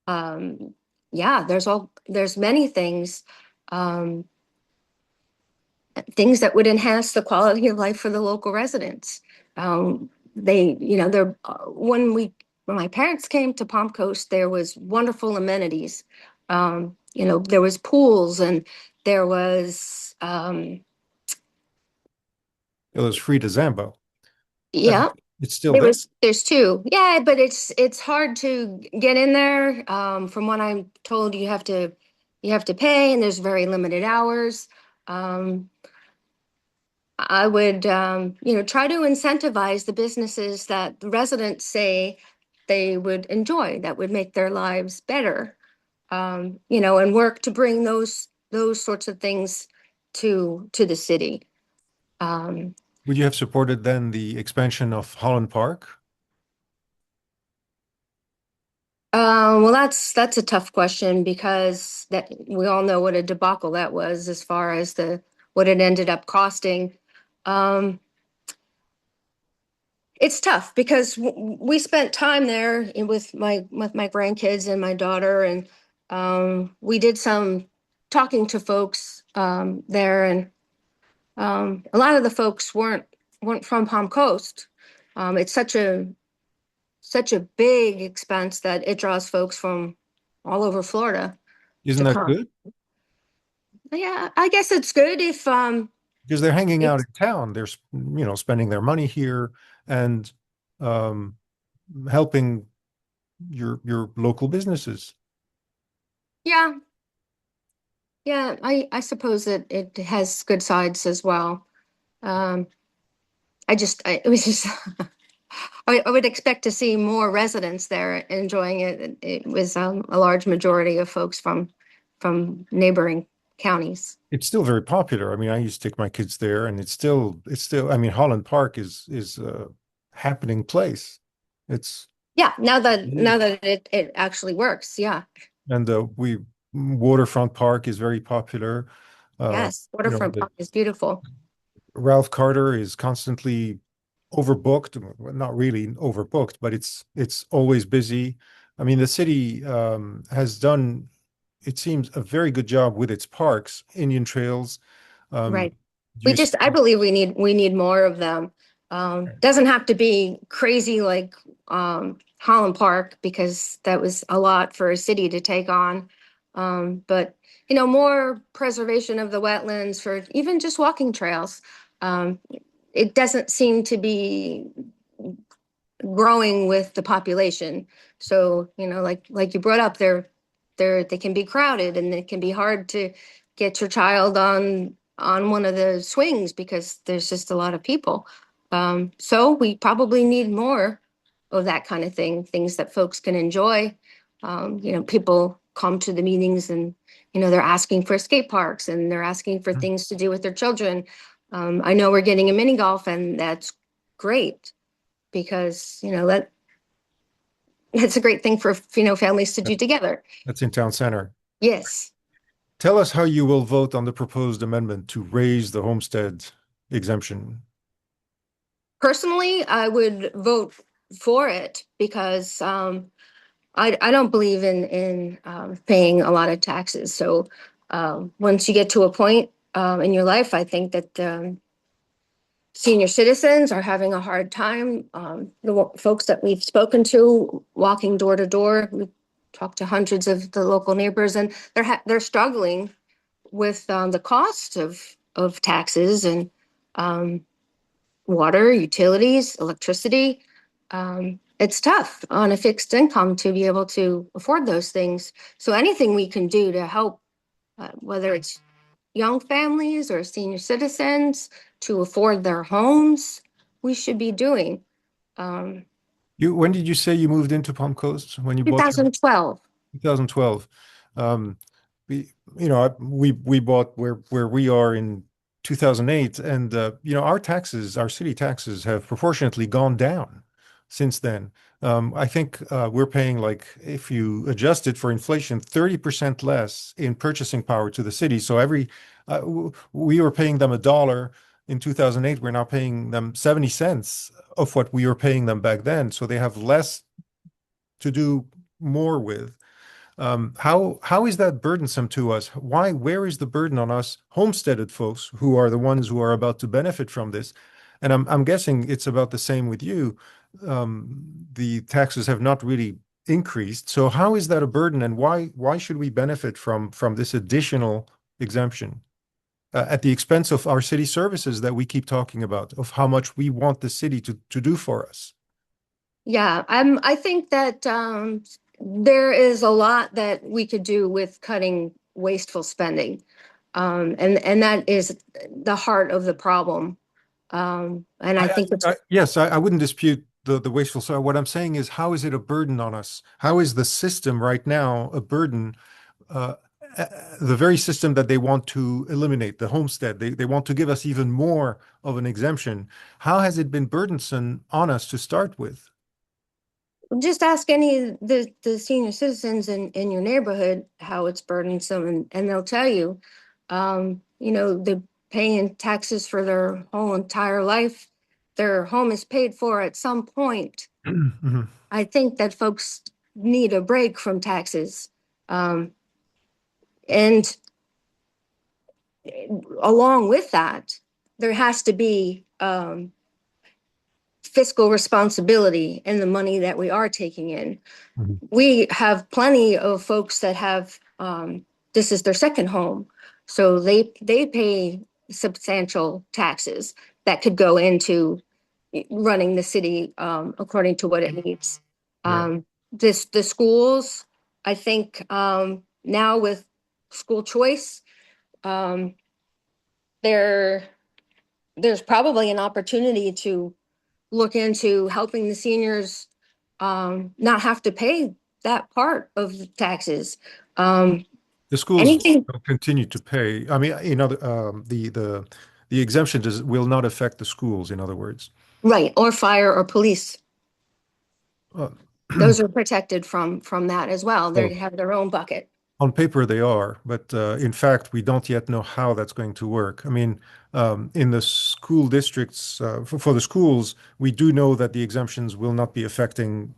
Speaker 2: um, yeah. There's many things, um, things that would enhance the quality of life for the local residents. They're when my parents came to Palm Coast, there was wonderful amenities. There was pools and there was
Speaker 1: It was free to Zambo. Uh,
Speaker 2: yeah,
Speaker 1: It's still there.
Speaker 2: there's two. Yeah, but it's hard to get in there. From what I'm told, you have to pay, and there's very limited hours. Um, I would, try to incentivize the businesses that the residents say they would enjoy, that would make their lives better. And work to bring those sorts of things to the city. Um,
Speaker 1: Would you have supported then the expansion of Holland Park?
Speaker 2: well, that's a tough question because that we all know what a debacle that was as far as the what it ended up costing. Um, it's tough because we spent time there with my grandkids and my daughter, and we did some talking to folks there, and a lot of the folks weren't from Palm Coast. It's such a big expense that it draws folks from all over Florida
Speaker 1: Isn't
Speaker 2: to
Speaker 1: that
Speaker 2: come.
Speaker 1: good?
Speaker 2: Yeah, I guess it's good if
Speaker 1: Because they're hanging out
Speaker 2: it's
Speaker 1: in town. They're, spending their money here and um, helping your local businesses.
Speaker 2: yeah, yeah, I suppose it has good sides as well. Um, it was just I would expect to see more residents there enjoying it. It was a large majority of folks from neighboring counties.
Speaker 1: It's still very popular. I mean, I used to take my kids there, and I mean, Holland Park is a happening place. It's
Speaker 2: Yeah, now that it actually works. Yeah.
Speaker 1: and we Waterfront Park is very popular.
Speaker 2: Yes, Waterfront
Speaker 1: The
Speaker 2: Park is beautiful.
Speaker 1: Ralph Carter is constantly overbooked. Well, not really overbooked, but it's always busy. I mean, the city has done, it seems, a very good job with its parks, Indian Trails. Um,
Speaker 2: Right.
Speaker 1: you,
Speaker 2: I believe we need more of them. Doesn't have to be crazy like Holland Park because that was a lot for a city to take on. But more preservation of the wetlands for even just walking trails. Um, it doesn't seem to be growing with the population. So, like you brought up, they can be crowded and it can be hard to get your child on one of the swings because there's just a lot of people. So we probably need more of that kind of thing, things that folks can enjoy. People come to the meetings and they're asking for skate parks and they're asking for things to do with their children. I know we're getting a mini golf and that's great because that it's a great thing for families to do together.
Speaker 1: that's in town center.
Speaker 2: Yes.
Speaker 1: Tell us how you will vote on the proposed amendment to raise the homestead exemption.
Speaker 2: Personally, I would vote for it because I don't believe in paying a lot of taxes. So once you get to a point in your life, I think that senior citizens are having a hard time. The folks that we've spoken to, walking door to door, we talked to hundreds of the local neighbors, and they're struggling with the cost of taxes and um, water, utilities, electricity. It's tough on a fixed income to be able to afford those things. So anything we can do to help, whether it's young families or senior citizens to afford their homes, we should be doing. Um,
Speaker 1: When did you say you moved into Palm Coast? When you bought your
Speaker 2: 2012.
Speaker 1: 2012. Um, we bought where we are in 2008, and our city taxes have proportionately gone down since then. I think we're paying, like, if you adjust it for inflation, 30% less in purchasing power to the city. So we were paying them $1 in 2008. We're now paying them 70 cents of what we were paying them back then. So they have less to do more with. How is that burdensome to us? Where is the burden on us homesteaded folks who are the ones who are about to benefit from this? And I'm guessing it's about the same with you. The taxes have not really increased. So how is that a burden, and why should we benefit from this additional exemption at the expense of our city services that we keep talking about, of how much we want the city to do for us?
Speaker 2: Yeah, I think that there is a lot that we could do with cutting wasteful spending. And that is the heart of the problem. And I think it's
Speaker 1: Yes, I wouldn't dispute the wasteful. So what I'm saying is, how is it a burden on us? How is the system right now a burden? Uh, uh, the very system that they want to eliminate, the homestead, they want to give us even more of an exemption. How has it been burdensome on us to start with?
Speaker 2: just ask any of the senior citizens in your neighborhood how it's burdensome, and they'll tell you, they're paying taxes for their whole entire life. Their home is paid for at some point.
Speaker 1: Mhm.
Speaker 2: I think that folks need a break from taxes. Um, and along with that, there has to be fiscal responsibility in the money that we are taking in.
Speaker 1: Mhm.
Speaker 2: We have plenty of folks that have this is their second home, so they pay substantial taxes that could go into running the city according to what it needs.
Speaker 1: Yeah.
Speaker 2: The schools, I think now with school choice, um, there there's probably an opportunity to look into helping the seniors not have to pay that part of the taxes. Um,
Speaker 1: The schools
Speaker 2: anything
Speaker 1: will continue to pay. I mean, the exemption will not affect the schools, in other words.
Speaker 2: right, or fire or police,
Speaker 1: Uh,
Speaker 2: those are protected from that as well. They
Speaker 1: well,
Speaker 2: have their own bucket.
Speaker 1: on paper, they are, but in fact, we don't yet know how that's going to work. I mean, in the school districts, for the schools, we do know that the exemptions will not be affecting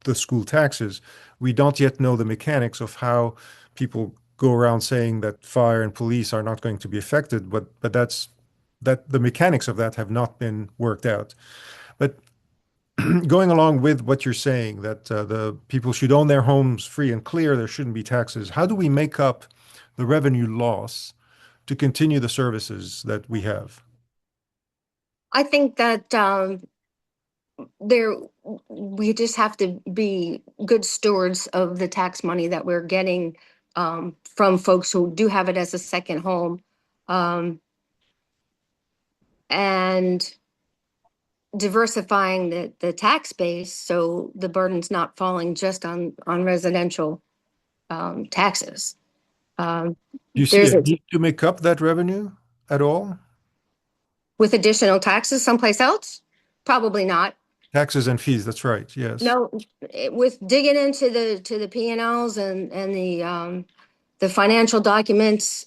Speaker 1: the school taxes. We don't yet know the mechanics of how people go around saying that fire and police are not going to be affected, but that the mechanics of that have not been worked out. But going along with what you're saying, that the people should own their homes free and clear, there shouldn't be taxes. How do we make up the revenue loss to continue the services that we have?
Speaker 2: I think that there we just have to be good stewards of the tax money that we're getting from folks who do have it as a second home, um, and diversifying the tax base so the burden's not falling just on residential taxes. Um,
Speaker 1: Do you see
Speaker 2: there's
Speaker 1: a
Speaker 2: a
Speaker 1: need to make up that revenue at all?
Speaker 2: with additional taxes someplace else, probably not.
Speaker 1: Taxes and fees, that's right. Yes.
Speaker 2: No, with digging into the P&Ls and the financial documents,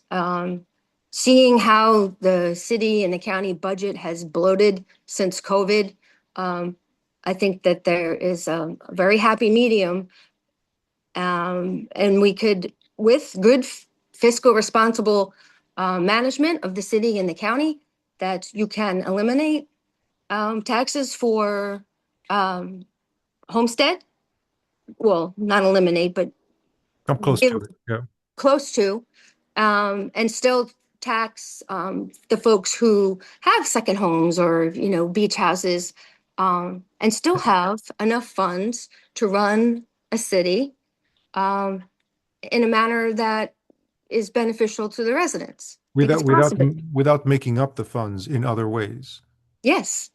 Speaker 2: seeing how the city and the county budget has bloated since COVID, um, I think that there is a very happy medium, and we could, with good fiscal responsible management of the city and the county, that you can eliminate taxes for um, homestead. Well, not eliminate, but
Speaker 1: I'm close
Speaker 2: give
Speaker 1: to it. Yeah.
Speaker 2: close to, and still tax the folks who have second homes or beach houses, and still have enough funds to run a city um, in a manner that is beneficial to the residents. I think it's
Speaker 1: Without without
Speaker 2: possible.
Speaker 1: without making up the funds in other ways.
Speaker 2: Yes.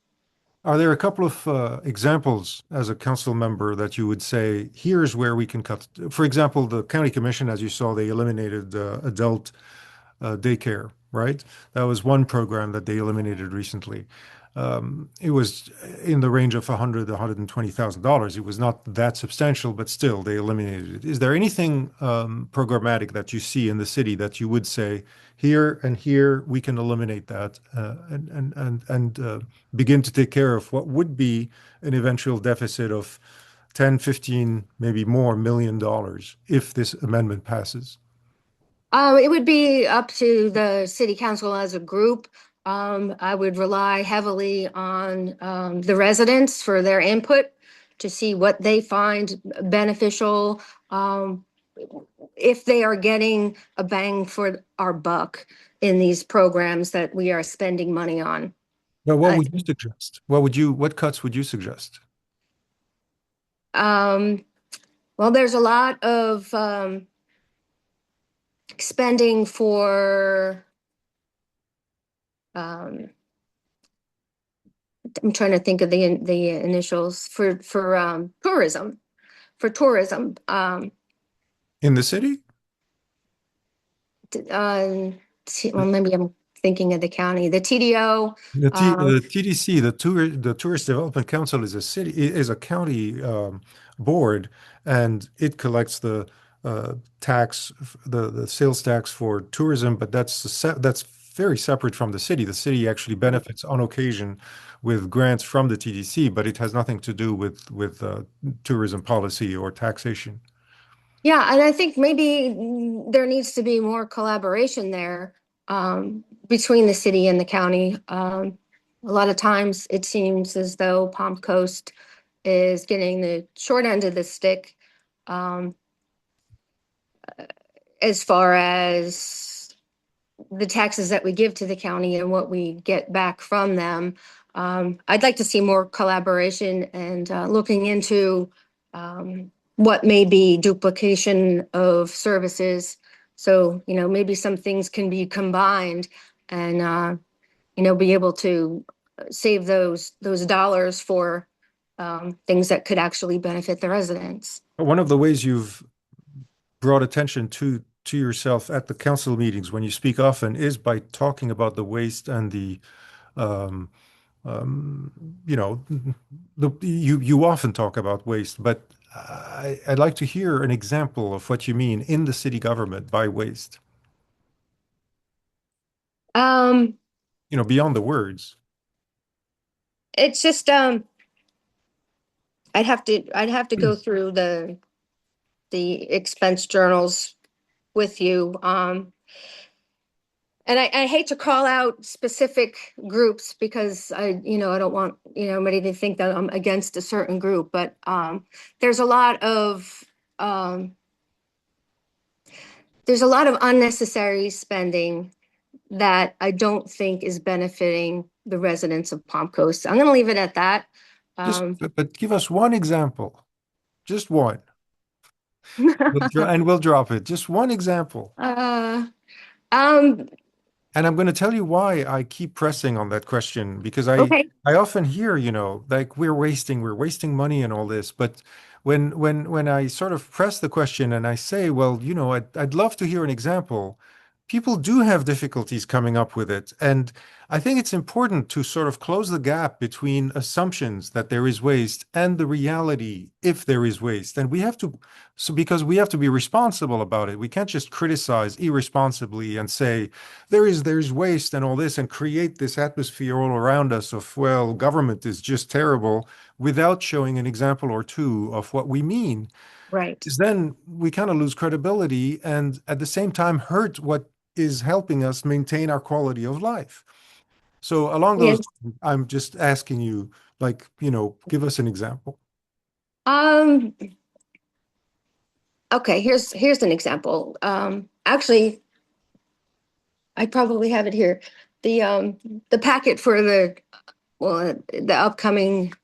Speaker 1: Are there a couple of examples as a council member that you would say, here's where we can cut? For example, the county commission, as you saw, they eliminated adult daycare, right? That was one program that they eliminated recently. It was in the range of 100, $120,000. It was not that substantial, but still they eliminated it. Is there anything programmatic that you see in the city that you would say, here and here we can eliminate that and begin to take care of what would be an eventual deficit of 10, 15, maybe more $1 million if this amendment passes?
Speaker 2: It would be up to the city council as a group. I would rely heavily on the residents for their input to see what they find beneficial, um, if they are getting a bang for our buck in these programs that we are spending money on.
Speaker 1: Well, what
Speaker 2: Uh,
Speaker 1: would you suggest? What cuts would you suggest?
Speaker 2: um, well, there's a lot of spending for um, I'm trying to think of the initials for tourism. For tourism,
Speaker 1: In the city?
Speaker 2: well, maybe I'm thinking of the county. The TDO. Um,
Speaker 1: The TDC, the Tourist Development Council, is a county board, and it collects the tax, the sales tax for tourism. But that's very separate from the city. The city actually benefits on occasion with grants from the TDC, but it has nothing to do with tourism policy or taxation.
Speaker 2: Yeah, and I think maybe there needs to be more collaboration there between the city and the county. A lot of times it seems as though Palm Coast is getting the short end of the stick um, as far as the taxes that we give to the county and what we get back from them. I'd like to see more collaboration and looking into what may be duplication of services. So, maybe some things can be combined and, be able to save those dollars for things that could actually benefit the residents.
Speaker 1: One of the ways you've brought attention to yourself at the council meetings when you speak often is by talking about the waste and the um, um, you know you often talk about waste, but I'd like to hear an example of what you mean in the city government by waste,
Speaker 2: Um,
Speaker 1: beyond the words.
Speaker 2: it's just I'd have to go through the expense journals with you. And I hate to call out specific groups because I don't want, anybody to think that I'm against a certain group, but there's a lot of um, there's a lot of unnecessary spending that I don't think is benefiting the residents of Palm Coast. I'm going to leave it at that.
Speaker 1: Just
Speaker 2: Um,
Speaker 1: but give us one example, just one. And we'll drop it. Just one example.
Speaker 2: uh, um,
Speaker 1: And I'm going to tell you why I keep pressing on that question because
Speaker 2: okay.
Speaker 1: I often hear, like we're wasting money and all this. But when I sort of press the question and I say, well, I'd love to hear an example, people do have difficulties coming up with it. And I think it's important to sort of close the gap between assumptions that there is waste and the reality if there is waste. And because we have to be responsible about it. We can't just criticize irresponsibly and say, there's waste and all this and create this atmosphere all around us of, well, government is just terrible without showing an example or two of what we mean.
Speaker 2: Right.
Speaker 1: Because then we kind of lose credibility and at the same time hurt what is helping us maintain our quality of life. So along those,
Speaker 2: Yes.
Speaker 1: I'm just asking you, like, give us an example.
Speaker 2: Um, okay, here's an example. Actually, I probably have it here. The packet for the upcoming,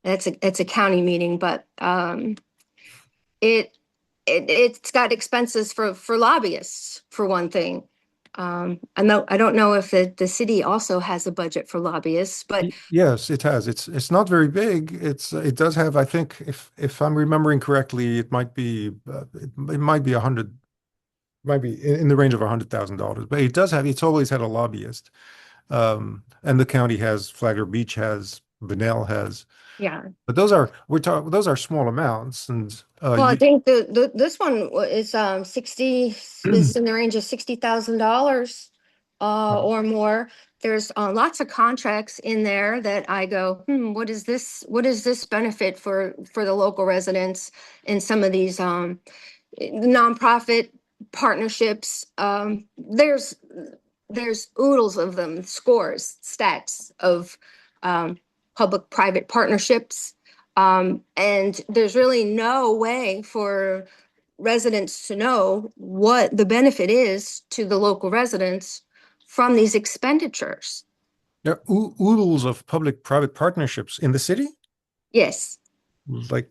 Speaker 2: it's a county meeting, but it it's got expenses for lobbyists for one thing. I don't know if the city also has a budget for lobbyists, but
Speaker 1: Yes, it has. It's not very big. It does have, I think, if I'm remembering correctly, it might be 100, might be in the range of $100,000. But it's always had a lobbyist. And the county has, Flagler Beach has, Bunnell has.
Speaker 2: yeah.
Speaker 1: But those are small amounts, and
Speaker 2: Well, I think this one is 60 is in the range of $60,000 or more. There's lots of contracts in there that I go, what is this? What is this benefit for the local residents in some of these nonprofit partnerships? There's oodles of them, scores, stats of um, public-private partnerships. And there's really no way for residents to know what the benefit is to the local residents from these expenditures.
Speaker 1: there are oodles of public-private partnerships in the city.
Speaker 2: Yes,
Speaker 1: Like,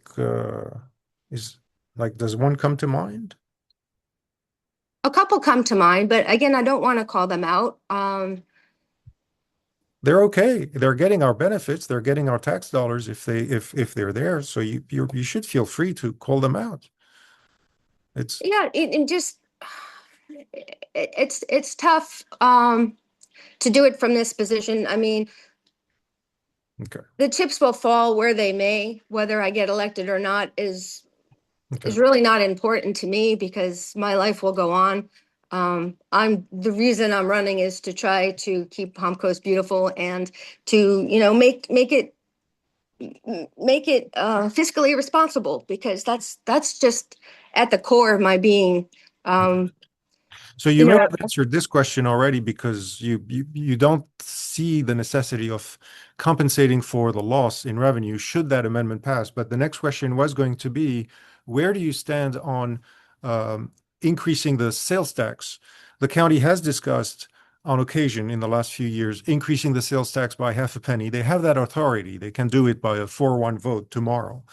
Speaker 1: is does one come to mind?
Speaker 2: a couple come to mind, but again, I don't want to call them out.
Speaker 1: they're okay. They're getting our benefits. They're getting our tax dollars if they're there. So you should feel free to call them out. It's
Speaker 2: Yeah, it just it's tough to do it from this position. I mean,
Speaker 1: okay.
Speaker 2: the chips will fall where they may. Whether I get elected or not
Speaker 1: Okay.
Speaker 2: is really not important to me because my life will go on. I'm the reason I'm running is to try to keep Palm Coast beautiful and to, make it fiscally responsible because that's just at the core of my being. Um,
Speaker 1: So you
Speaker 2: you
Speaker 1: may
Speaker 2: know,
Speaker 1: have answered this question already because you don't see the necessity of compensating for the loss in revenue should that amendment pass. But the next question was going to be, where do you stand on um, increasing the sales tax? The county has discussed on occasion in the last few years increasing the sales tax by half a penny. They have that authority. They can do it by a 4-1 vote tomorrow.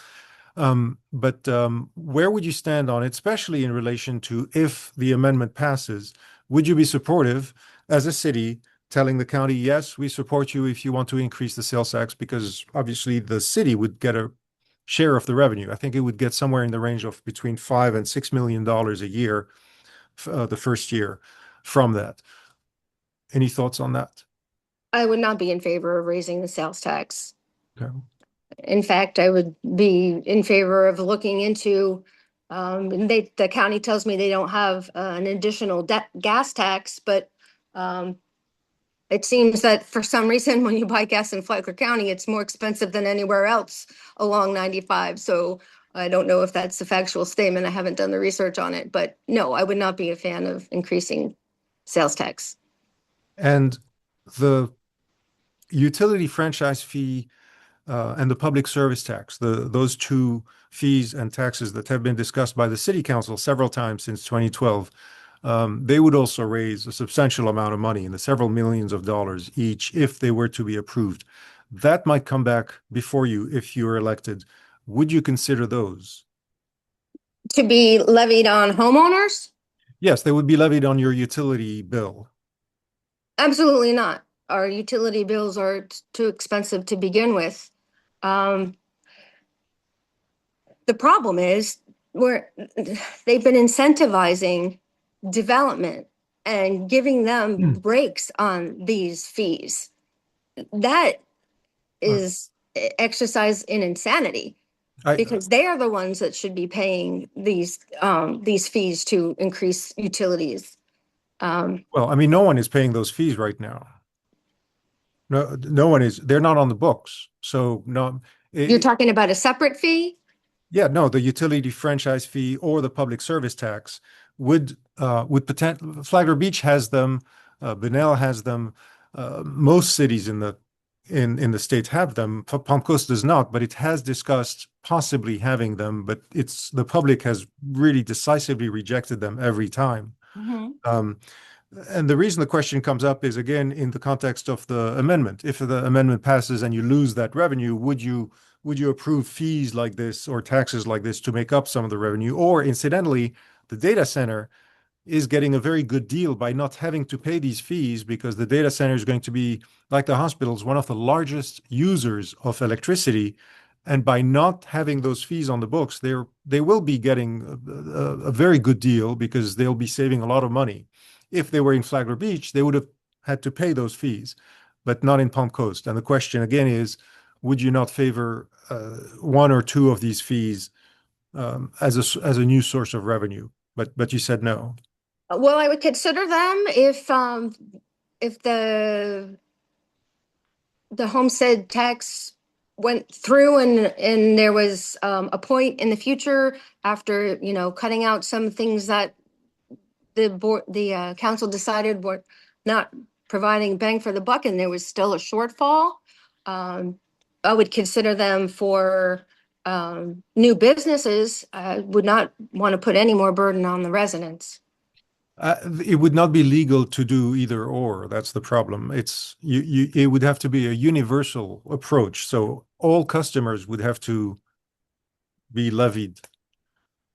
Speaker 1: But where would you stand on it, especially in relation to if the amendment passes? Would you be supportive as a city telling the county, yes, we support you if you want to increase the sales tax? Because obviously the city would get a share of the revenue. I think it would get somewhere in the range of between $5 and $6 million a year, the first year from that. Any thoughts on that?
Speaker 2: I would not be in favor of raising the sales tax.
Speaker 1: Okay.
Speaker 2: In fact, I would be in favor of looking into, the county tells me they don't have an additional gas tax, but um, it seems that for some reason, when you buy gas in Flagler County, it's more expensive than anywhere else along 95. So I don't know if that's a factual statement. I haven't done the research on it, but no, I would not be a fan of increasing sales tax.
Speaker 1: And the utility franchise fee and the public service tax, those two fees and taxes that have been discussed by the city council several times since 2012, they would also raise a substantial amount of money in the several millions of dollars each if they were to be approved. That might come back before you if you're elected. Would you consider those?
Speaker 2: To be levied on homeowners?
Speaker 1: Yes, they would be levied on your utility bill.
Speaker 2: Absolutely not. Our utility bills are too expensive to begin with. Um, the problem is where they've been incentivizing development and giving them
Speaker 1: Hmm.
Speaker 2: breaks on these fees. That
Speaker 1: Uh,
Speaker 2: is exercise in insanity
Speaker 1: I
Speaker 2: because they are the ones that should be paying these fees to increase utilities. Um,
Speaker 1: well, I mean, no one is paying those fees right now. No, no one is. They're not on the books. So no,
Speaker 2: you're
Speaker 1: it,
Speaker 2: talking about a separate fee?
Speaker 1: yeah, no, the utility franchise fee or the public service tax would potential. Flagler Beach has them, Bunnell has them. Most cities in the state have them. Palm Coast does not, but it has discussed possibly having them. But it's the public has really decisively rejected them every time.
Speaker 2: Mhm.
Speaker 1: Um, and the reason the question comes up is again in the context of the amendment. If the amendment passes and you lose that revenue, would you approve fees like this or taxes like this to make up some of the revenue? Or incidentally, the data center is getting a very good deal by not having to pay these fees because the data center is going to be, like the hospitals, one of the largest users of electricity. And by not having those fees on the books, they will be getting a very good deal because they'll be saving a lot of money. If they were in Flagler Beach, they would have had to pay those fees, but not in Palm Coast. And the question again is, would you not favor one or two of these fees as a new source of revenue? But you said no.
Speaker 2: Well, I would consider them if the homestead tax went through and there was a point in the future after, cutting out some things that the council decided were not providing bang for the buck and there was still a shortfall. Um, I would consider them for new businesses. I would not want to put any more burden on the residents.
Speaker 1: It would not be legal to do either or. That's the problem. It would have to be a universal approach. So all customers would have to be levied.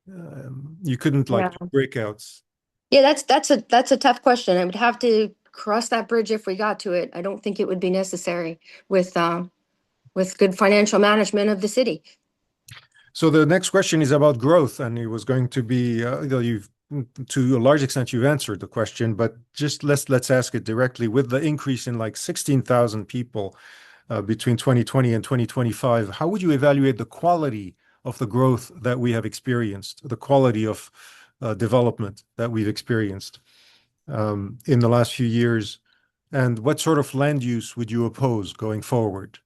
Speaker 1: You couldn't like
Speaker 2: Yeah.
Speaker 1: do breakouts.
Speaker 2: Yeah, that's a tough question. I would have to cross that bridge if we got to it. I don't think it would be necessary with good financial management of the city.
Speaker 1: So the next question is about growth, and it was going to be, you've to a large extent you've answered the question, but just let's ask it directly. With the increase in like 16,000 people between 2020 and 2025, how would you evaluate the quality of the growth that we have experienced, the quality of development that we've experienced in the last few years, and what sort of land use would you oppose going forward?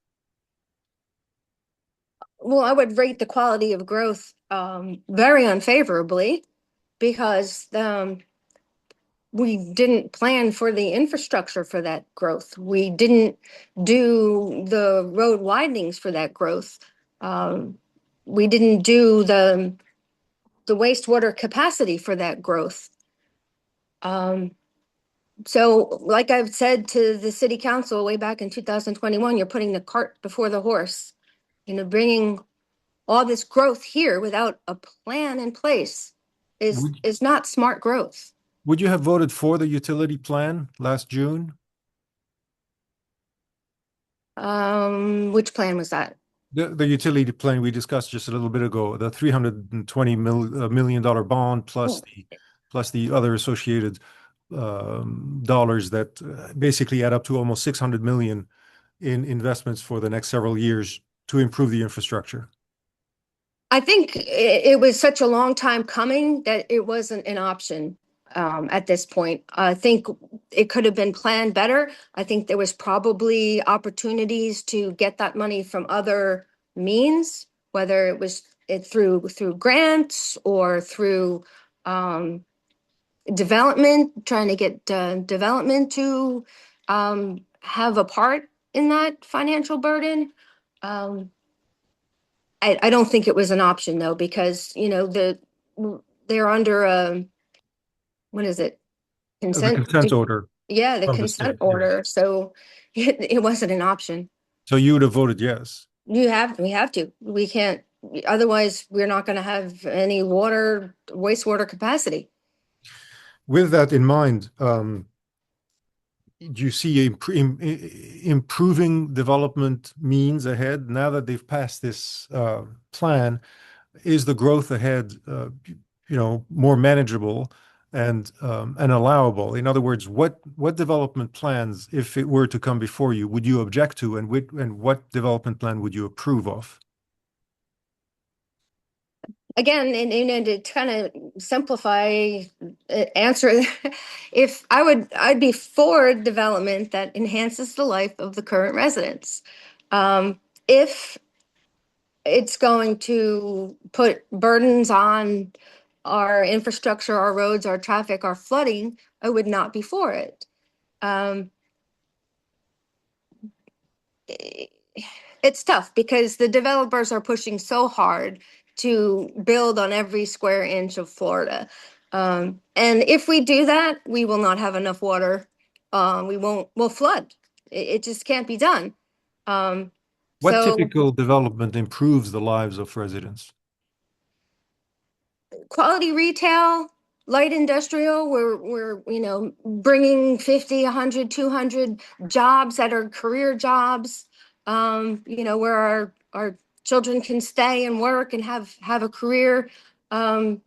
Speaker 2: Well, I would rate the quality of growth very unfavorably because we didn't plan for the infrastructure for that growth. We didn't do the road widenings for that growth. Um, we didn't do the wastewater capacity for that growth. Um, so, like I've said to the city council way back in 2021, you're putting the cart before the horse. Bringing all this growth here without a plan in place
Speaker 1: Would
Speaker 2: is not smart growth.
Speaker 1: would you have voted for the utility plan last June?
Speaker 2: Which plan was that?
Speaker 1: The utility plan we discussed just a little bit ago, the $320 million bond
Speaker 2: Oh,
Speaker 1: plus the other associated dollars that basically add up to almost 600 million in investments for the next several years to improve the infrastructure.
Speaker 2: I think it was such a long time coming that it wasn't an option at this point. I think it could have been planned better. I think there was probably opportunities to get that money from other means, whether it was through grants or through um, development, trying to get development to have a part in that financial burden. Um, I don't think it was an option though, because they're under a, what is it?
Speaker 1: The
Speaker 2: Consent.
Speaker 1: consent order
Speaker 2: Yeah, the
Speaker 1: from the
Speaker 2: consent
Speaker 1: state, yes.
Speaker 2: order. So it wasn't an option.
Speaker 1: So you would have voted yes.
Speaker 2: We have to. We can't, otherwise we're not going to have any wastewater capacity.
Speaker 1: With that in mind, do you see improving development means ahead now that they've passed this plan? Is the growth ahead, more manageable and allowable? In other words, what development plans, if it were to come before you, would you object to, and what development plan would you approve of?
Speaker 2: Again, and to kind of simplify answer, if I'd be for development that enhances the life of the current residents. If it's going to put burdens on our infrastructure, our roads, our traffic, our flooding, I would not be for it. Um, it's tough because the developers are pushing so hard to build on every square inch of Florida. And if we do that, we will not have enough water. We'll flood. It just can't be done. Um,
Speaker 1: What
Speaker 2: so
Speaker 1: typical development improves the lives of residents?
Speaker 2: quality retail, light industrial, we're bringing 50, 100, 200 jobs that are career jobs, where our children can stay and work and have a career, um,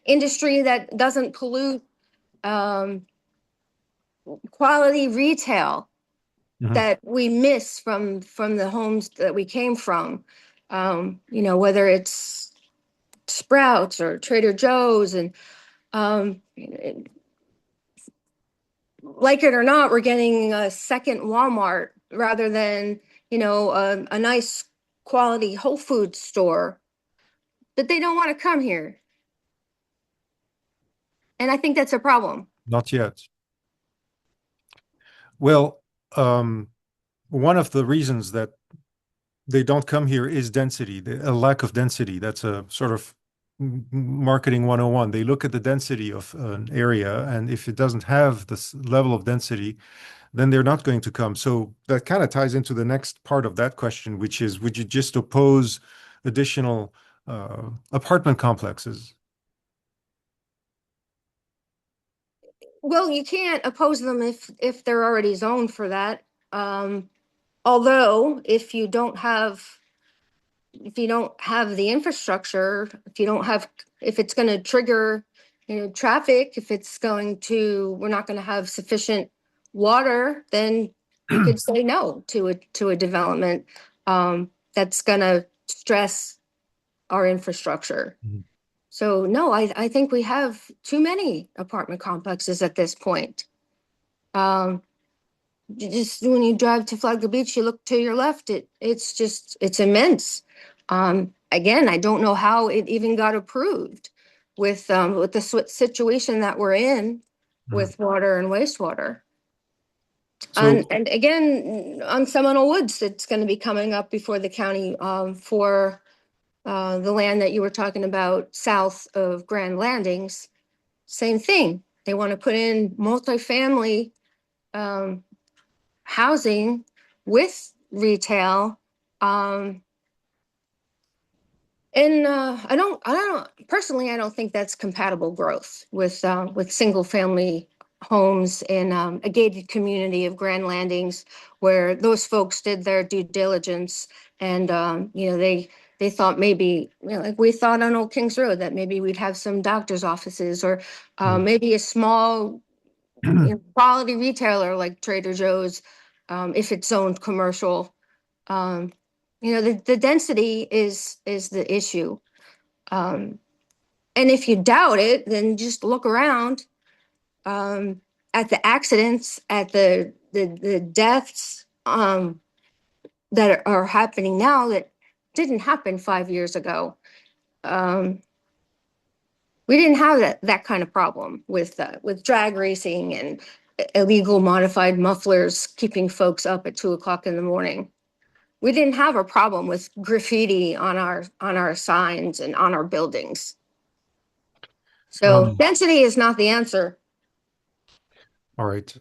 Speaker 2: industry that doesn't pollute, um, quality retail
Speaker 1: Mhm.
Speaker 2: that we miss from the homes that we came from, whether it's Sprouts or Trader Joe's, and um, like it or not, we're getting a second Walmart rather than, a nice quality Whole Foods store. But they don't want to come here. And I think that's a problem.
Speaker 1: Not yet. Well, um, one of the reasons that they don't come here is density, a lack of density. That's a sort of marketing 101. They look at the density of an area, and if it doesn't have this level of density, then they're not going to come. So that kind of ties into the next part of that question, which is, would you just oppose additional apartment complexes?
Speaker 2: Well, you can't oppose them if they're already zoned for that. Um, Although if you don't have the infrastructure, if you don't have, if it's going to trigger, traffic, if it's going to, we're not going to have sufficient water, then you could say no to a development that's going to stress our infrastructure.
Speaker 1: Mhm.
Speaker 2: So no, I think we have too many apartment complexes at this point. Um, just when you drive to Flagler Beach, you look to your left, it's immense. Again, I don't know how it even got approved with the situation that we're in
Speaker 1: Mhm.
Speaker 2: with water and wastewater.
Speaker 1: So,
Speaker 2: And again, on Seminole Woods, it's going to be coming up before the county for the land that you were talking about south of Grand Landings. Same thing. They want to put in multifamily um, housing with retail. Um, and I don't personally, I don't think that's compatible growth with single family homes in a gated community of Grand Landings, where those folks did their due diligence, and they thought maybe, like we thought on Old Kings Road, that maybe we'd have some doctor's offices, or
Speaker 1: mm.
Speaker 2: maybe a small quality retailer like Trader Joe's, if it's zoned commercial. Um, the density is the issue. Um, and if you doubt it, then just look around at the accidents, at the deaths that are happening now that didn't happen 5 years ago. Um, we didn't have that kind of problem with drag racing and illegal modified mufflers keeping folks up at 2 o'clock in the morning. We didn't have a problem with graffiti on our signs and on our buildings. So
Speaker 1: um,
Speaker 2: density is not the answer.
Speaker 1: all right.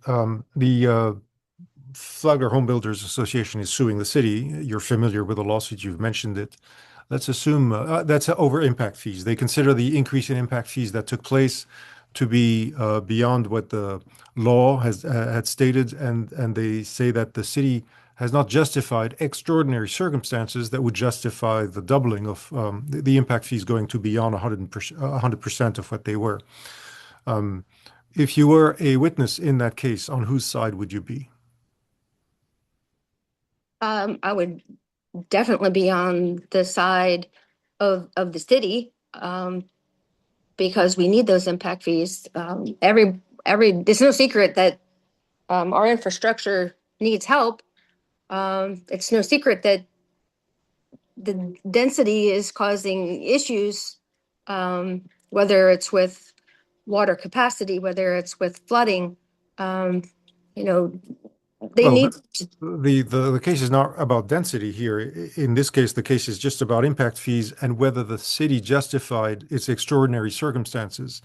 Speaker 1: The Flagler Home Builders Association is suing the city. You're familiar with the lawsuit. You've mentioned it. Let's assume that's over impact fees. They consider the increase in impact fees that took place to be beyond what the law has had stated, and they say that the city has not justified extraordinary circumstances that would justify the doubling of the impact fees going to beyond 100% of what they were. Um, if you were a witness in that case, on whose side would you be?
Speaker 2: I would definitely be on the side of the city, because we need those impact fees. It's no secret that our infrastructure needs help. It's no secret that the density is causing issues, whether it's with water capacity, whether it's with flooding. Um, you know, they
Speaker 1: Well,
Speaker 2: need.
Speaker 1: the case is not about density here. In this case, the case is just about impact fees and whether the city justified its extraordinary circumstances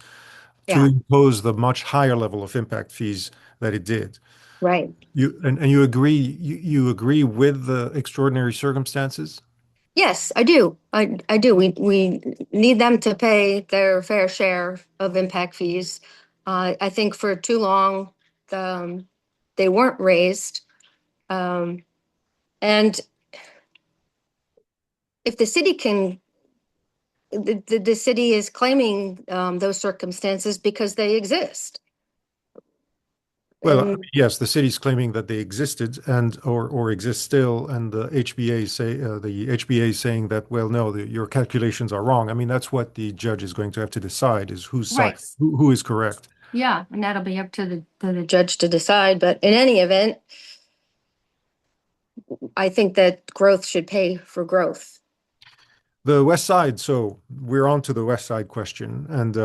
Speaker 1: to
Speaker 2: Yeah,
Speaker 1: impose the much higher level of impact fees that it did.
Speaker 2: right.
Speaker 1: And you agree you agree with the extraordinary circumstances?
Speaker 2: Yes, I do. I do. We need them to pay their fair share of impact fees. I think for too long, um, they weren't raised. Um, and if the city can, the city is claiming those circumstances because they exist.
Speaker 1: Well,
Speaker 2: And
Speaker 1: yes, the city's claiming that they existed and or exist still, and the HBA is saying that, well, no, your calculations are wrong. I mean, that's what the judge is going to have to decide is whose side,
Speaker 2: right.
Speaker 1: who is correct.
Speaker 2: Yeah, and that'll be up to the judge to decide. But in any event, I think that growth should pay for growth.
Speaker 1: The West Side. So we're on to the West Side question, and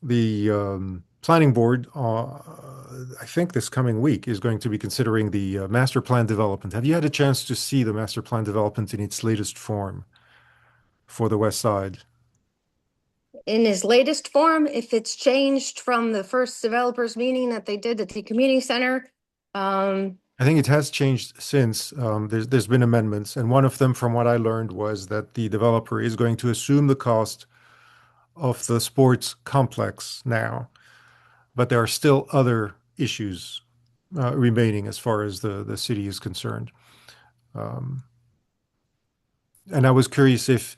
Speaker 1: the planning board, I think this coming week, is going to be considering the master plan development. Have you had a chance to see the master plan development in its latest form for the West Side?
Speaker 2: In his latest form, if it's changed from the first developers meeting that they did at the community center. Um,
Speaker 1: I think it has changed since. There's been amendments, and one of them, from what I learned, was that the developer is going to assume the cost of the sports complex now. but there are still other issues remaining as far as the city is concerned. Um, and I was curious if,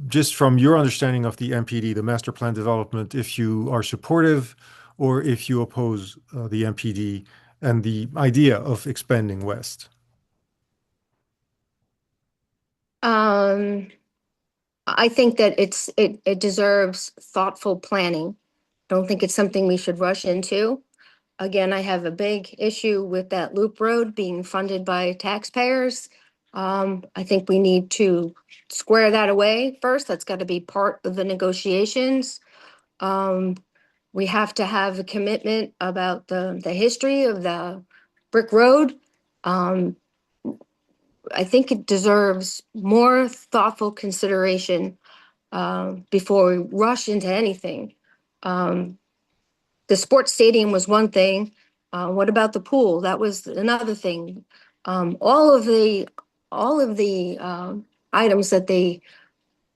Speaker 1: just from your understanding of the MPD, the master plan development, if you are supportive or if you oppose the MPD and the idea of expanding west.
Speaker 2: Um, I think that it deserves thoughtful planning. Don't think it's something we should rush into. Again, I have a big issue with that loop road being funded by taxpayers. I think we need to square that away first. That's got to be part of the negotiations. Um, we have to have a commitment about the history of the brick road. Um, I think it deserves more thoughtful consideration before we rush into anything. Um, the sports stadium was one thing. What about the pool? That was another thing. All of the items that they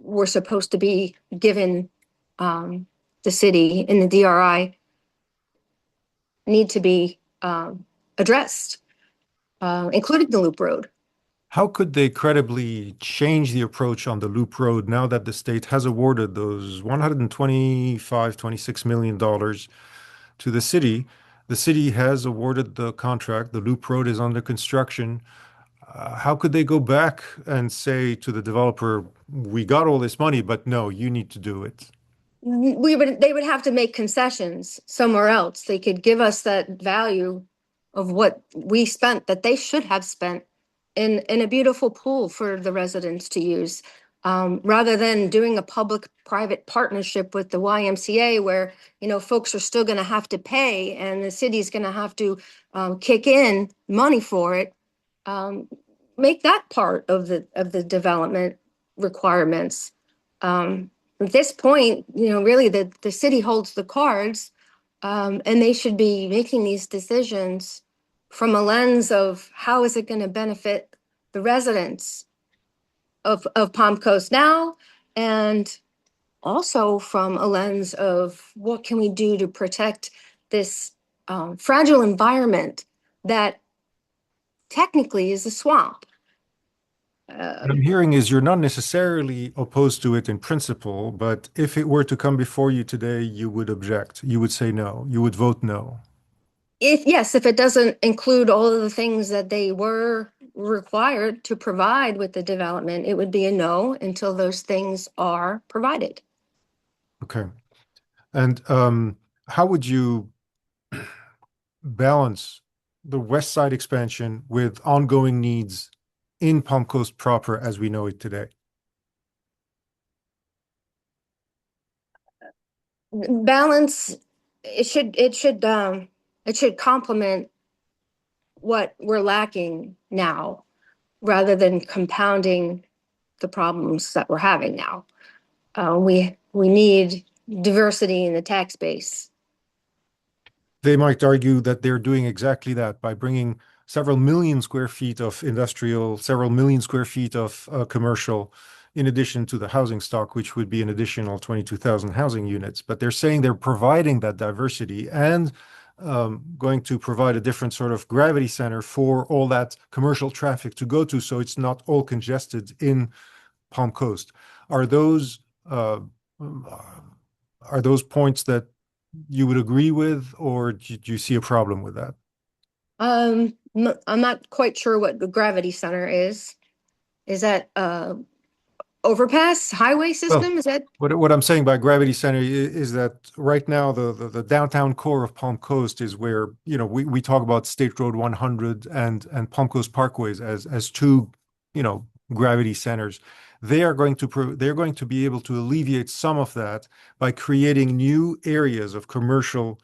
Speaker 2: were supposed to be given um, the city in the DRI need to be addressed, including the loop road.
Speaker 1: How could they credibly change the approach on the loop road now that the state has awarded those 125, $26 million to the city? The city has awarded the contract. The loop road is under construction. How could they go back and say to the developer, we got all this money, but no, you need to do it?
Speaker 2: They would have to make concessions somewhere else. They could give us that value of what we spent that they should have spent in a beautiful pool for the residents to use. Rather than doing a public-private partnership with the YMCA where, folks are still going to have to pay and the city's going to have to kick in money for it. Um, make that part of the development requirements. At this point, really the city holds the cards, and they should be making these decisions from a lens of how is it going to benefit the residents of Palm Coast now, and also from a lens of what can we do to protect this fragile environment that technically is a swamp.
Speaker 1: What I'm
Speaker 2: Um,
Speaker 1: hearing is you're not necessarily opposed to it in principle, but if it were to come before you today, you would object. You would say no. You would vote no.
Speaker 2: if it doesn't include all of the things that they were required to provide with the development, it would be a no until those things are provided.
Speaker 1: Okay. And how would you balance the West Side expansion with ongoing needs in Palm Coast proper as we know it today?
Speaker 2: Balance, it should complement what we're lacking now rather than compounding the problems that we're having now. We need diversity in the tax base.
Speaker 1: They might argue that they're doing exactly that by bringing several million square feet of industrial, several million square feet of commercial, in addition to the housing stock, which would be an additional 22,000 housing units. But they're saying they're providing that diversity and going to provide a different sort of gravity center for all that commercial traffic to go to, so it's not all congested in Palm Coast. Are those uh, are those points that you would agree with, or do you see a problem with that?
Speaker 2: I'm not quite sure what the gravity center is. Is that overpass highway
Speaker 1: Well,
Speaker 2: system? Is that
Speaker 1: what I'm saying by gravity center is that right now the downtown core of Palm Coast is where, we talk about State Road 100 and Palm Coast Parkways as two, gravity centers. They're going to be able to alleviate some of that by creating new areas of commercial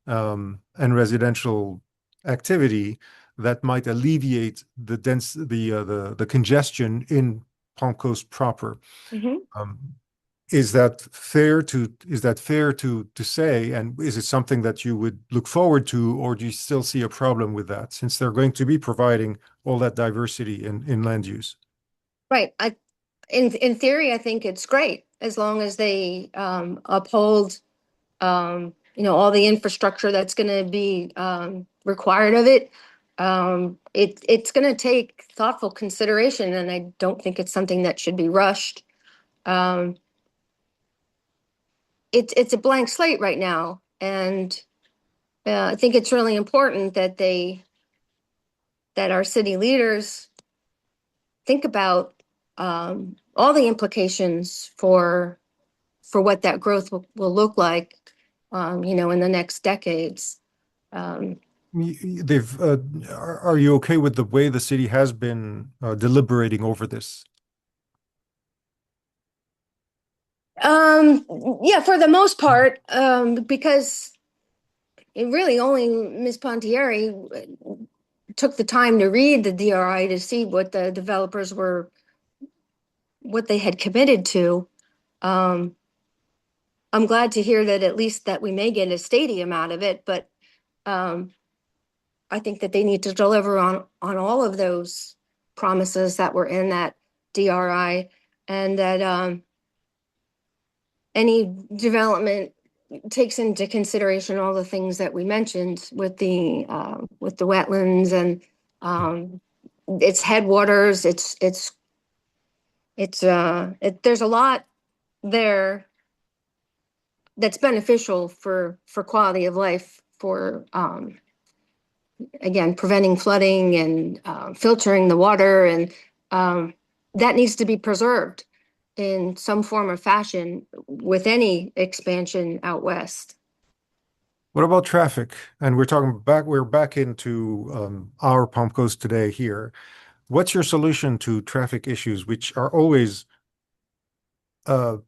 Speaker 1: and residential activity that might alleviate the congestion in Palm Coast proper.
Speaker 2: Mhm.
Speaker 1: Um, is that fair to say, and is it something that you would look forward to, or do you still see a problem with that since they're going to be providing all that diversity in land use?
Speaker 2: Right. In theory, I think it's great as long as they uphold all the infrastructure that's going to be required of it. It's going to take thoughtful consideration, and I don't think it's something that should be rushed. Um, it's a blank slate right now, and I think it's really important that our city leaders think about all the implications for what that growth will look like, in the next decades. Um,
Speaker 1: They've, are you okay with the way the city has been deliberating over this?
Speaker 2: um, yeah, for the most part, because it really only Ms. Pontieri took the time to read the DRI to see what the developers were, what they had committed to. Um, I'm glad to hear that at least that we may get a stadium out of it, but um, I think that they need to deliver on all of those promises that were in that DRI, and that any development takes into consideration all the things that we mentioned with the wetlands and its headwaters. There's a lot there that's beneficial for quality of life, for again, preventing flooding and filtering the water, and um, that needs to be preserved in some form or fashion with any expansion out west.
Speaker 1: What about traffic? And we're back into our Palm Coast today here. What's your solution to traffic issues, which are always a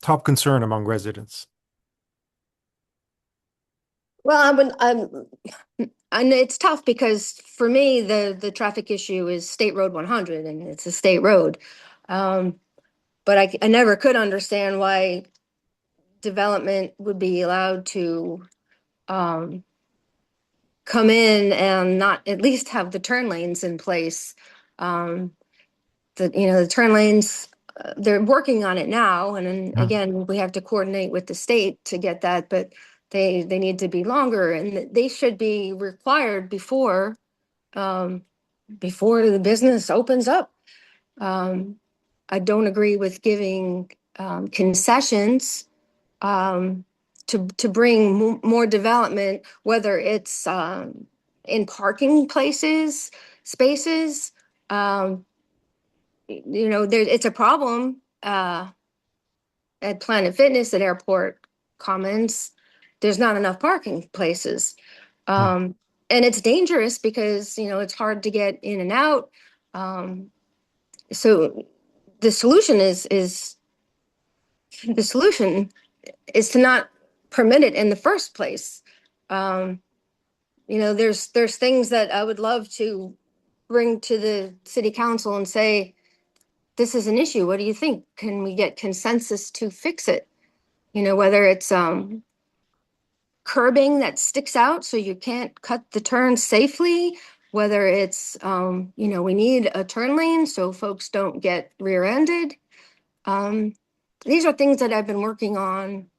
Speaker 1: top concern among residents?
Speaker 2: Well, and it's tough because for me, the traffic issue is State Road 100, and it's a state road. Um, but I never could understand why development would be allowed to um, come in and not at least have the turn lanes in place. Um, the turn lanes, they're working on it now, and then
Speaker 1: Yeah.
Speaker 2: again, we have to coordinate with the state to get that, but they need to be longer, and they should be required um, before the business opens up. Um, I don't agree with giving concessions um, to bring more development, whether it's in parking places, spaces. Um, it's a problem at Planet Fitness, at Airport Commons. There's not enough parking places.
Speaker 1: Hmm.
Speaker 2: Um, and it's dangerous because, it's hard to get in and out. Um, so the solution the solution is to not permit it in the first place. Um, there's things that I would love to bring to the city council and say, this is an issue. What do you think? Can we get consensus to fix it? Whether it's curbing that sticks out so you can't cut the turn safely, whether it's, we need a turn lane so folks don't get rear-ended. Um, these are things that I've been working on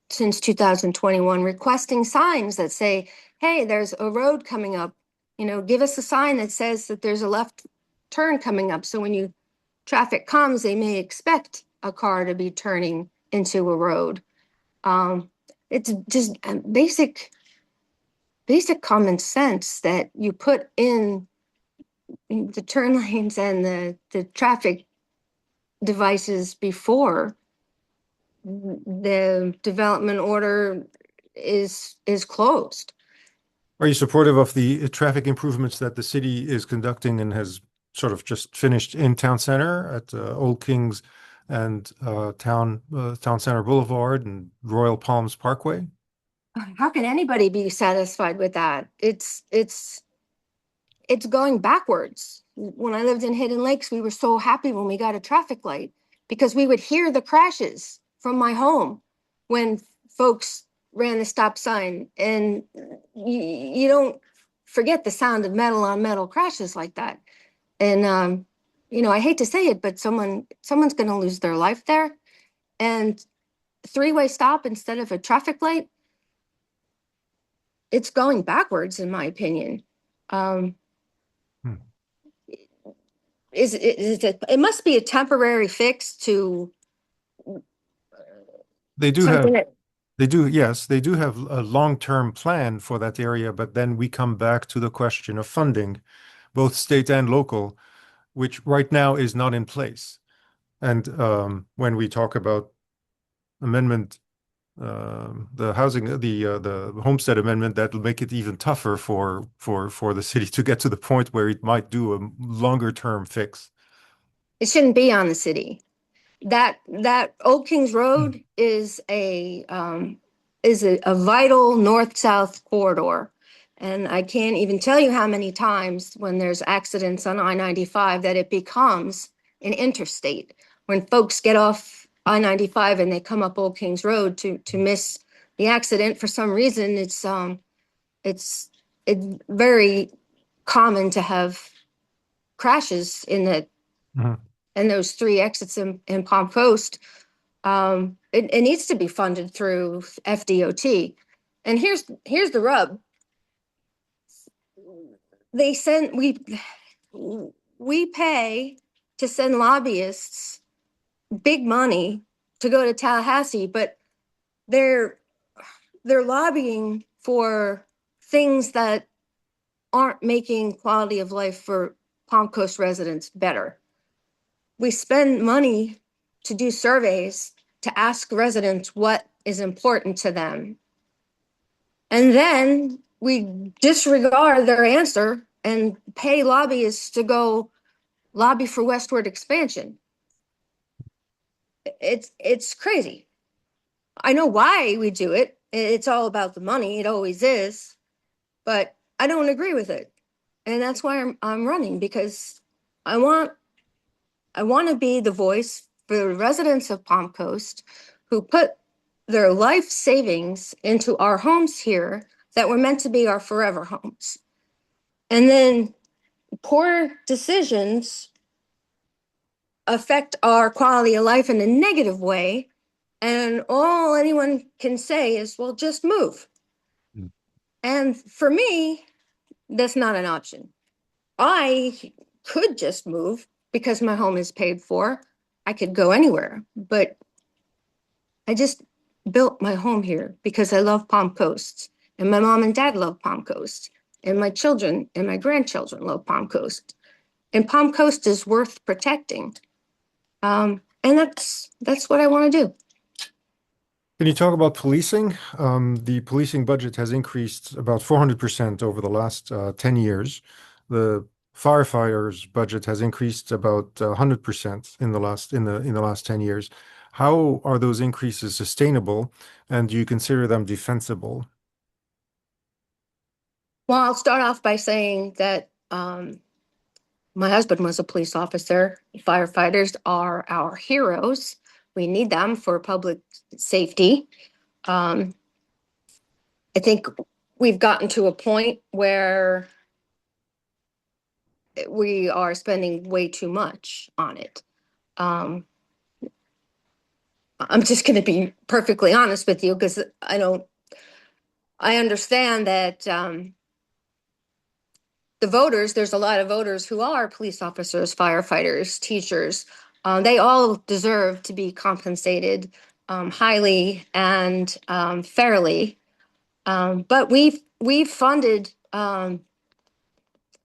Speaker 2: since 2021, requesting signs that say, hey, there's a road coming up. Give us a sign that says that there's a left turn coming up. So when traffic comes, they may expect a car to be turning into a road. Um, it's just basic common sense that you put in the turn lanes and the traffic devices before the development order is closed.
Speaker 1: Are you supportive of the traffic improvements that the city is conducting and has sort of just finished in town center at Old Kings and Town Center Boulevard and Royal Palms Parkway?
Speaker 2: How can anybody be satisfied with that? It's going backwards. When I lived in Hidden Lakes, we were so happy when we got a traffic light because we would hear the crashes from my home when folks ran the stop sign. And you don't forget the sound of metal on metal crashes like that. And I hate to say it, but someone's going to lose their life there. And three-way stop instead of a traffic light. it's going backwards, in my opinion. Um,
Speaker 1: Hmm.
Speaker 2: it must be a temporary fix to
Speaker 1: They do
Speaker 2: something
Speaker 1: have,
Speaker 2: that
Speaker 1: yes, they do have a long-term plan for that area, but then we come back to the question of funding, both state and local, which right now is not in place. And when we talk about amendment, the housing, the homestead amendment, that'll make it even tougher for the city to get to the point where it might do a longer term fix.
Speaker 2: it shouldn't be on the city. That Old Kings
Speaker 1: Mm.
Speaker 2: Road is a vital north-south corridor. And I can't even tell you how many times when there's accidents on I-95 that it becomes an interstate. When folks get off I-95 and they come up Old Kings Road to miss the accident for some reason, it's it's very common to have crashes
Speaker 1: Mhm.
Speaker 2: in those three exits in Palm Coast. It needs to be funded through FDOT. And here's the rub. They send we pay to send lobbyists big money to go to Tallahassee, but they're they're lobbying for things that aren't making quality of life for Palm Coast residents better. We spend money to do surveys to ask residents what is important to them. And then we disregard their answer and pay lobbyists to go lobby for westward expansion. It's crazy. I know why we do it. It's all about the money. It always is. But I don't agree with it. And that's why I'm running because I want I want to be the voice for the residents of Palm Coast who put their life savings into our homes here that were meant to be our forever homes. And then poor decisions affect our quality of life in a negative way. And all anyone can say is, well, just move.
Speaker 1: Mm.
Speaker 2: And for me, that's not an option. I could just move because my home is paid for. I could go anywhere, but I just built my home here because I love Palm Coast, and my mom and dad love Palm Coast, and my children and my grandchildren love Palm Coast. And Palm Coast is worth protecting. And that's what I want to do.
Speaker 1: Can you talk about policing? The policing budget has increased about 400% over the last 10 years. The firefighters' budget has increased about 100% in the last 10 years. How are those increases sustainable, and do you consider them defensible?
Speaker 2: Well, I'll start off by saying that my husband was a police officer. Firefighters are our heroes. We need them for public safety. Um, I think we've gotten to a point where we are spending way too much on it. Um, I'm just going to be perfectly honest with you because I understand that there's a lot of voters who are police officers, firefighters, teachers. They all deserve to be compensated highly and fairly. But we've funded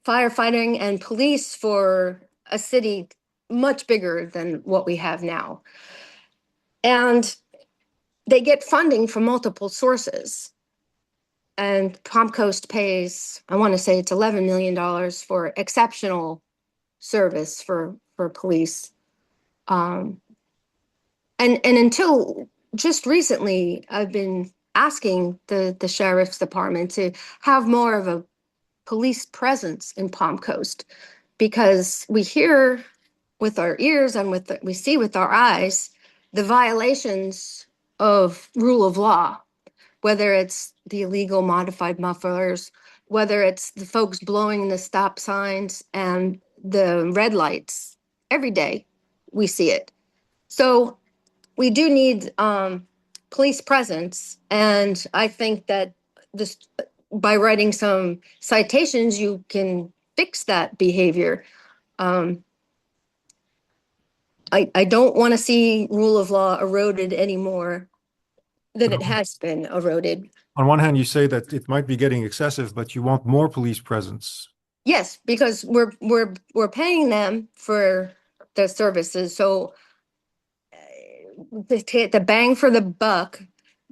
Speaker 2: firefighting and police for a city much bigger than what we have now. And they get funding from multiple sources. And Palm Coast pays, I want to say it's $11 million for exceptional service for police. Um, and until just recently, I've been asking the sheriff's department to have more of a police presence in Palm Coast because we hear with our ears and we see with our eyes the violations of rule of law, whether it's the illegal modified mufflers, whether it's the folks blowing the stop signs and the red lights. Every day we see it. So we do need police presence, and I think that this by writing some citations, you can fix that behavior. Um, I don't want to see rule of law eroded any more than
Speaker 1: But
Speaker 2: it has been eroded.
Speaker 1: on one hand, you say that it might be getting excessive, but you want more police presence.
Speaker 2: Yes, because we're paying them for the services. So the bang for the buck,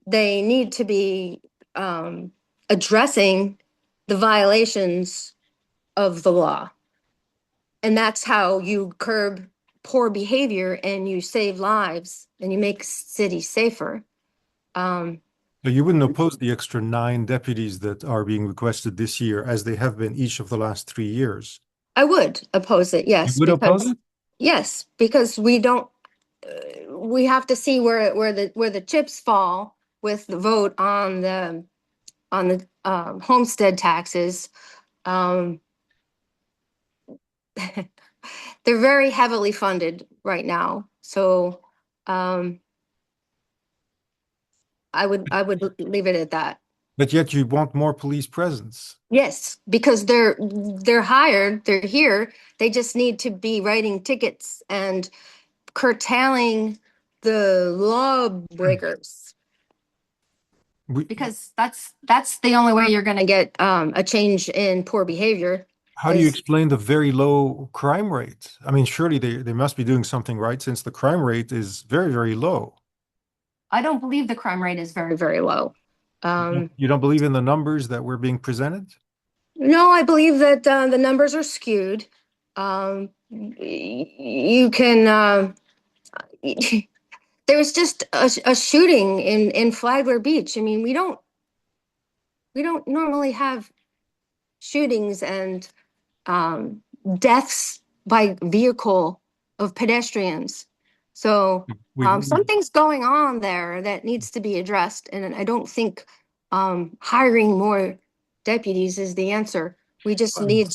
Speaker 2: they need to be addressing the violations of the law. And that's how you curb poor behavior and you save lives and you make cities safer. Um,
Speaker 1: So you wouldn't oppose the extra 9 deputies that are being requested this year, as they have been each of the last 3 years.
Speaker 2: I would oppose it,
Speaker 1: You
Speaker 2: yes,
Speaker 1: would oppose
Speaker 2: because
Speaker 1: it?
Speaker 2: we don't we have to see where the chips fall with the vote on the homestead taxes. Um, they're very heavily funded right now, so um, I would leave it at that.
Speaker 1: But yet you want more police presence.
Speaker 2: Yes, because they're hired, they're here. They just need to be writing tickets and curtailing the lawbreakers.
Speaker 1: We,
Speaker 2: Because that's the only way you're going to get a change in poor behavior
Speaker 1: how do you
Speaker 2: is
Speaker 1: explain the very low crime rate? I mean, surely they must be doing something right, since the crime rate is very, very low.
Speaker 2: I don't believe the crime rate is very low.
Speaker 1: You don't believe in the numbers that were being presented?
Speaker 2: No, I believe that the numbers are skewed. You can there was just a shooting in Flagler Beach. I mean, we don't normally have shootings and um, deaths by vehicle of pedestrians. So
Speaker 1: We've
Speaker 2: something's going on there that needs to be addressed, and I don't think hiring more deputies is the answer. We just need,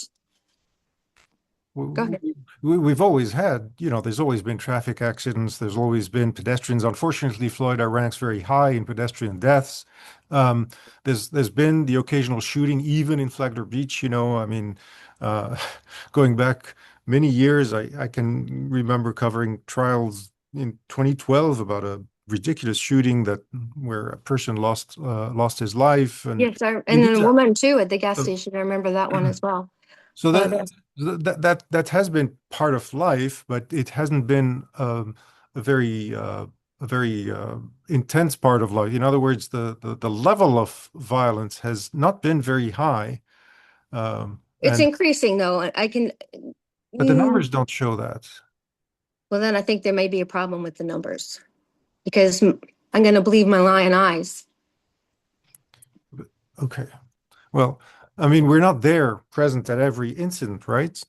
Speaker 2: go ahead.
Speaker 1: we've always had, there's always been traffic accidents. There's always been pedestrians. Unfortunately, Florida ranks very high in pedestrian deaths. Um, there's been the occasional shooting, even in Flagler Beach. I mean, uh, going back many years, I can remember covering trials in 2012 about a ridiculous shooting where a person lost his life. And
Speaker 2: Yes, I,
Speaker 1: I mean,
Speaker 2: and then a woman too at the gas
Speaker 1: uh,
Speaker 2: station. I remember that one as well.
Speaker 1: so
Speaker 2: But
Speaker 1: that has been part of life, but it hasn't been a very intense part of life. In other words, the level of violence has not been very high,
Speaker 2: it's
Speaker 1: and
Speaker 2: increasing though. I can,
Speaker 1: but the
Speaker 2: mm,
Speaker 1: numbers don't show that.
Speaker 2: well, then I think there may be a problem with the numbers because I'm going to believe my lying eyes.
Speaker 1: Okay. Well, I mean, we're not there present at every incident, right?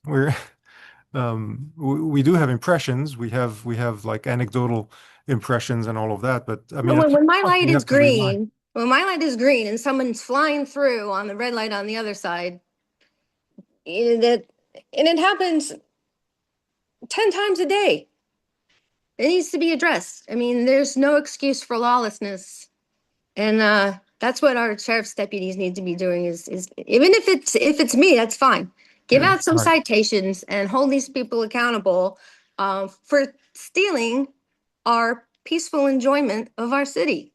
Speaker 1: We do have impressions. We have like anecdotal impressions and all of that, but I mean, at some
Speaker 2: When my
Speaker 1: point
Speaker 2: light
Speaker 1: we
Speaker 2: is
Speaker 1: have to rely.
Speaker 2: green, when my light is green and someone's flying through on the red light on the other side, that and it happens 10 times a day. It needs to be addressed. I mean, there's no excuse for lawlessness. And that's what our sheriff's deputies need to be doing is even if it's me, that's fine. Give out some
Speaker 1: Right.
Speaker 2: citations and hold these people accountable for stealing our peaceful enjoyment of our city.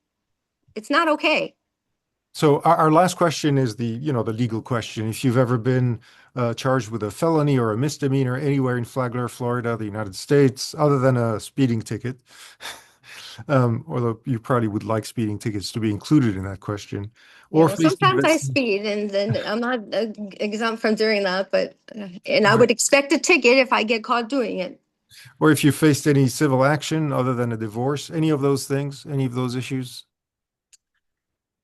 Speaker 2: It's not okay.
Speaker 1: So our last question is the legal question. If you've ever been charged with a felony or a misdemeanor anywhere in Flagler, Florida, the United States, other than a speeding ticket, although you probably would like speeding tickets to be included in that question,
Speaker 2: Yeah,
Speaker 1: or
Speaker 2: well,
Speaker 1: faced an
Speaker 2: sometimes I
Speaker 1: invest
Speaker 2: speed, and then I'm not exempt from doing that. But and I
Speaker 1: right.
Speaker 2: would expect a ticket if I get caught doing it.
Speaker 1: Or if you faced any civil action other than a divorce, any of those things, any of those issues?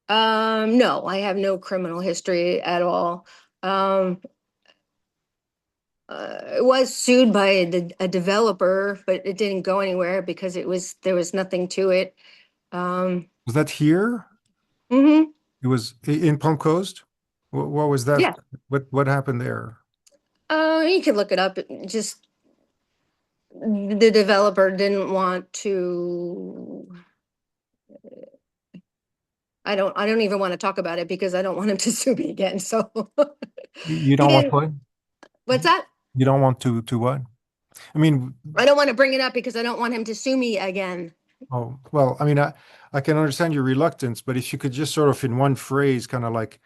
Speaker 2: No, I have no criminal history at all. Um, I was sued by a developer, but it didn't go anywhere because there was nothing to it. Um,
Speaker 1: Was that here?
Speaker 2: mhm.
Speaker 1: It was in Palm Coast? What was that?
Speaker 2: Yeah,
Speaker 1: What happened there?
Speaker 2: you could look it up. Just the developer didn't want to I don't even want to talk about it because I don't want him to sue me again. So
Speaker 1: You
Speaker 2: he
Speaker 1: don't want
Speaker 2: didn't,
Speaker 1: what?
Speaker 2: what's that?
Speaker 1: You don't want to what? I mean,
Speaker 2: I don't want to bring it up because I don't want him to sue me again.
Speaker 1: oh, well, I mean, I can understand your reluctance, but if you could just sort of in one phrase, kind of like,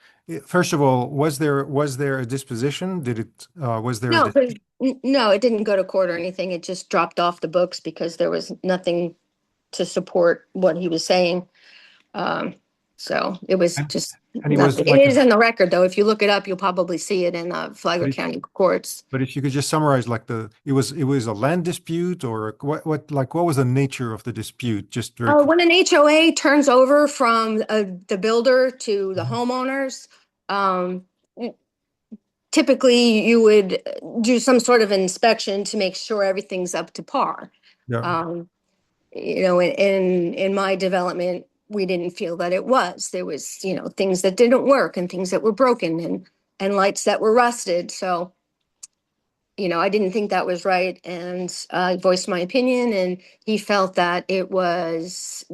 Speaker 1: first of all, was there a disposition? Did it was there a
Speaker 2: No,
Speaker 1: dis
Speaker 2: because no, it didn't go to court or anything. It just dropped off the books because there was nothing to support what he was saying. Um, so it was
Speaker 1: and,
Speaker 2: just
Speaker 1: and it was
Speaker 2: nothing. It
Speaker 1: like a
Speaker 2: is in the record, though. If you look it up, you'll probably see it in the
Speaker 1: but
Speaker 2: Flagler
Speaker 1: if
Speaker 2: County courts.
Speaker 1: but if you could just summarize like it was a land dispute or what was the nature of the dispute? Just very quick.
Speaker 2: When an HOA turns over from the builder to the
Speaker 1: Mhm.
Speaker 2: homeowners, um, typically you would do some sort of inspection to make sure everything's up to par.
Speaker 1: Yeah.
Speaker 2: Um, in my development, we didn't feel that it was. There was, things that didn't work and things that were broken and lights that were rusted. So, I didn't think that was right, and I voiced my opinion, and he felt that it was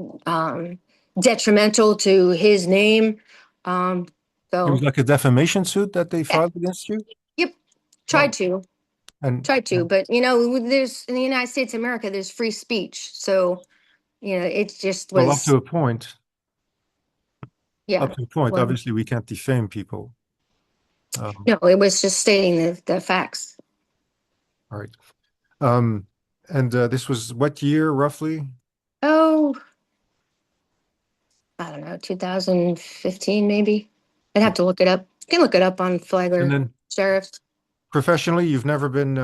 Speaker 2: detrimental to his name. Um,
Speaker 1: It was
Speaker 2: so,
Speaker 1: like a defamation suit that they
Speaker 2: yeah,
Speaker 1: filed against you?
Speaker 2: yep, tried
Speaker 1: Oh,
Speaker 2: to,
Speaker 1: and
Speaker 2: tried to, but there's in the United States of America, there's free speech, so it just
Speaker 1: well, up to
Speaker 2: was,
Speaker 1: a point.
Speaker 2: yeah.
Speaker 1: Up to a point.
Speaker 2: Well,
Speaker 1: Obviously, we can't defame people.
Speaker 2: no, it was just stating the facts.
Speaker 1: All right. Um, and this was what year roughly?
Speaker 2: Oh, I don't know, 2015 maybe. I'd have
Speaker 1: Okay.
Speaker 2: to look it up. You can look it up on
Speaker 1: And
Speaker 2: Flagler
Speaker 1: then
Speaker 2: Sheriff.
Speaker 1: professionally, you've never been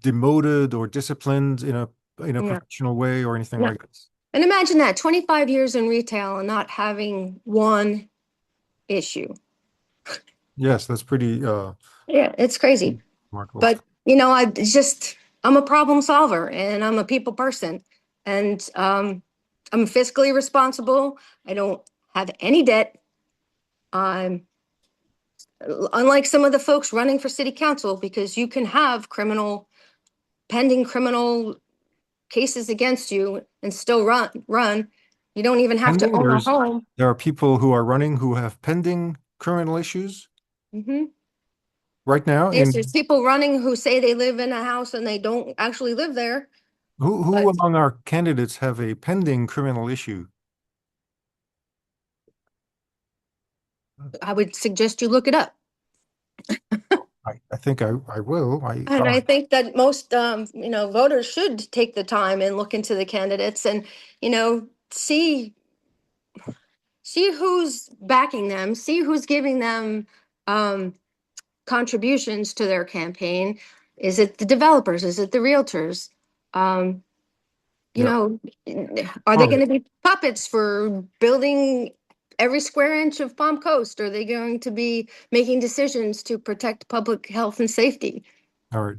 Speaker 1: demoted or disciplined in a
Speaker 2: No,
Speaker 1: professional way or anything
Speaker 2: no.
Speaker 1: like this.
Speaker 2: And imagine that 25 years in retail and not having one issue.
Speaker 1: Yes, that's pretty
Speaker 2: Yeah, it's crazy.
Speaker 1: remarkable.
Speaker 2: But, I'm a problem solver and I'm a people person. And I'm fiscally responsible. I don't have any debt. I'm unlike some of the folks running for city council because you can have pending criminal cases against you and still run. You don't even have to
Speaker 1: Pending,
Speaker 2: own a home.
Speaker 1: there are people who are running who have pending criminal issues
Speaker 2: Hmm.
Speaker 1: right now.
Speaker 2: There's people running who say they live in a house and they don't actually live there.
Speaker 1: Who
Speaker 2: But
Speaker 1: among our candidates have a pending criminal issue?
Speaker 2: I would suggest you look it up.
Speaker 1: I think I will.
Speaker 2: And I think that most, voters should take the time and look into the candidates and, see who's backing them, see who's giving them um, contributions to their campaign. Is it the developers? Is it the realtors? Um, you
Speaker 1: Yeah.
Speaker 2: know, are they
Speaker 1: Oh,
Speaker 2: going to be puppets for building every square inch of Palm Coast? Are they going to be making decisions to protect public health and safety?
Speaker 1: all right.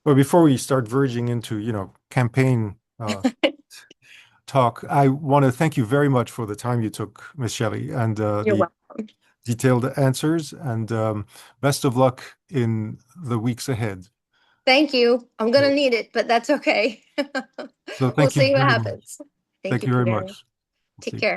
Speaker 1: Well, before we start verging into, campaign talk, I want to thank you very much for the time you took, Miss Shelley, and
Speaker 2: You're
Speaker 1: the
Speaker 2: welcome.
Speaker 1: detailed answers. And best of luck in the weeks ahead.
Speaker 2: Thank you. I'm going
Speaker 1: So,
Speaker 2: to need it, but that's okay.
Speaker 1: so
Speaker 2: We'll
Speaker 1: thank you
Speaker 2: see what
Speaker 1: very much.
Speaker 2: happens. Thank
Speaker 1: Thank
Speaker 2: you,
Speaker 1: you very
Speaker 2: Peter.
Speaker 1: much.
Speaker 2: Take
Speaker 1: See.
Speaker 2: care.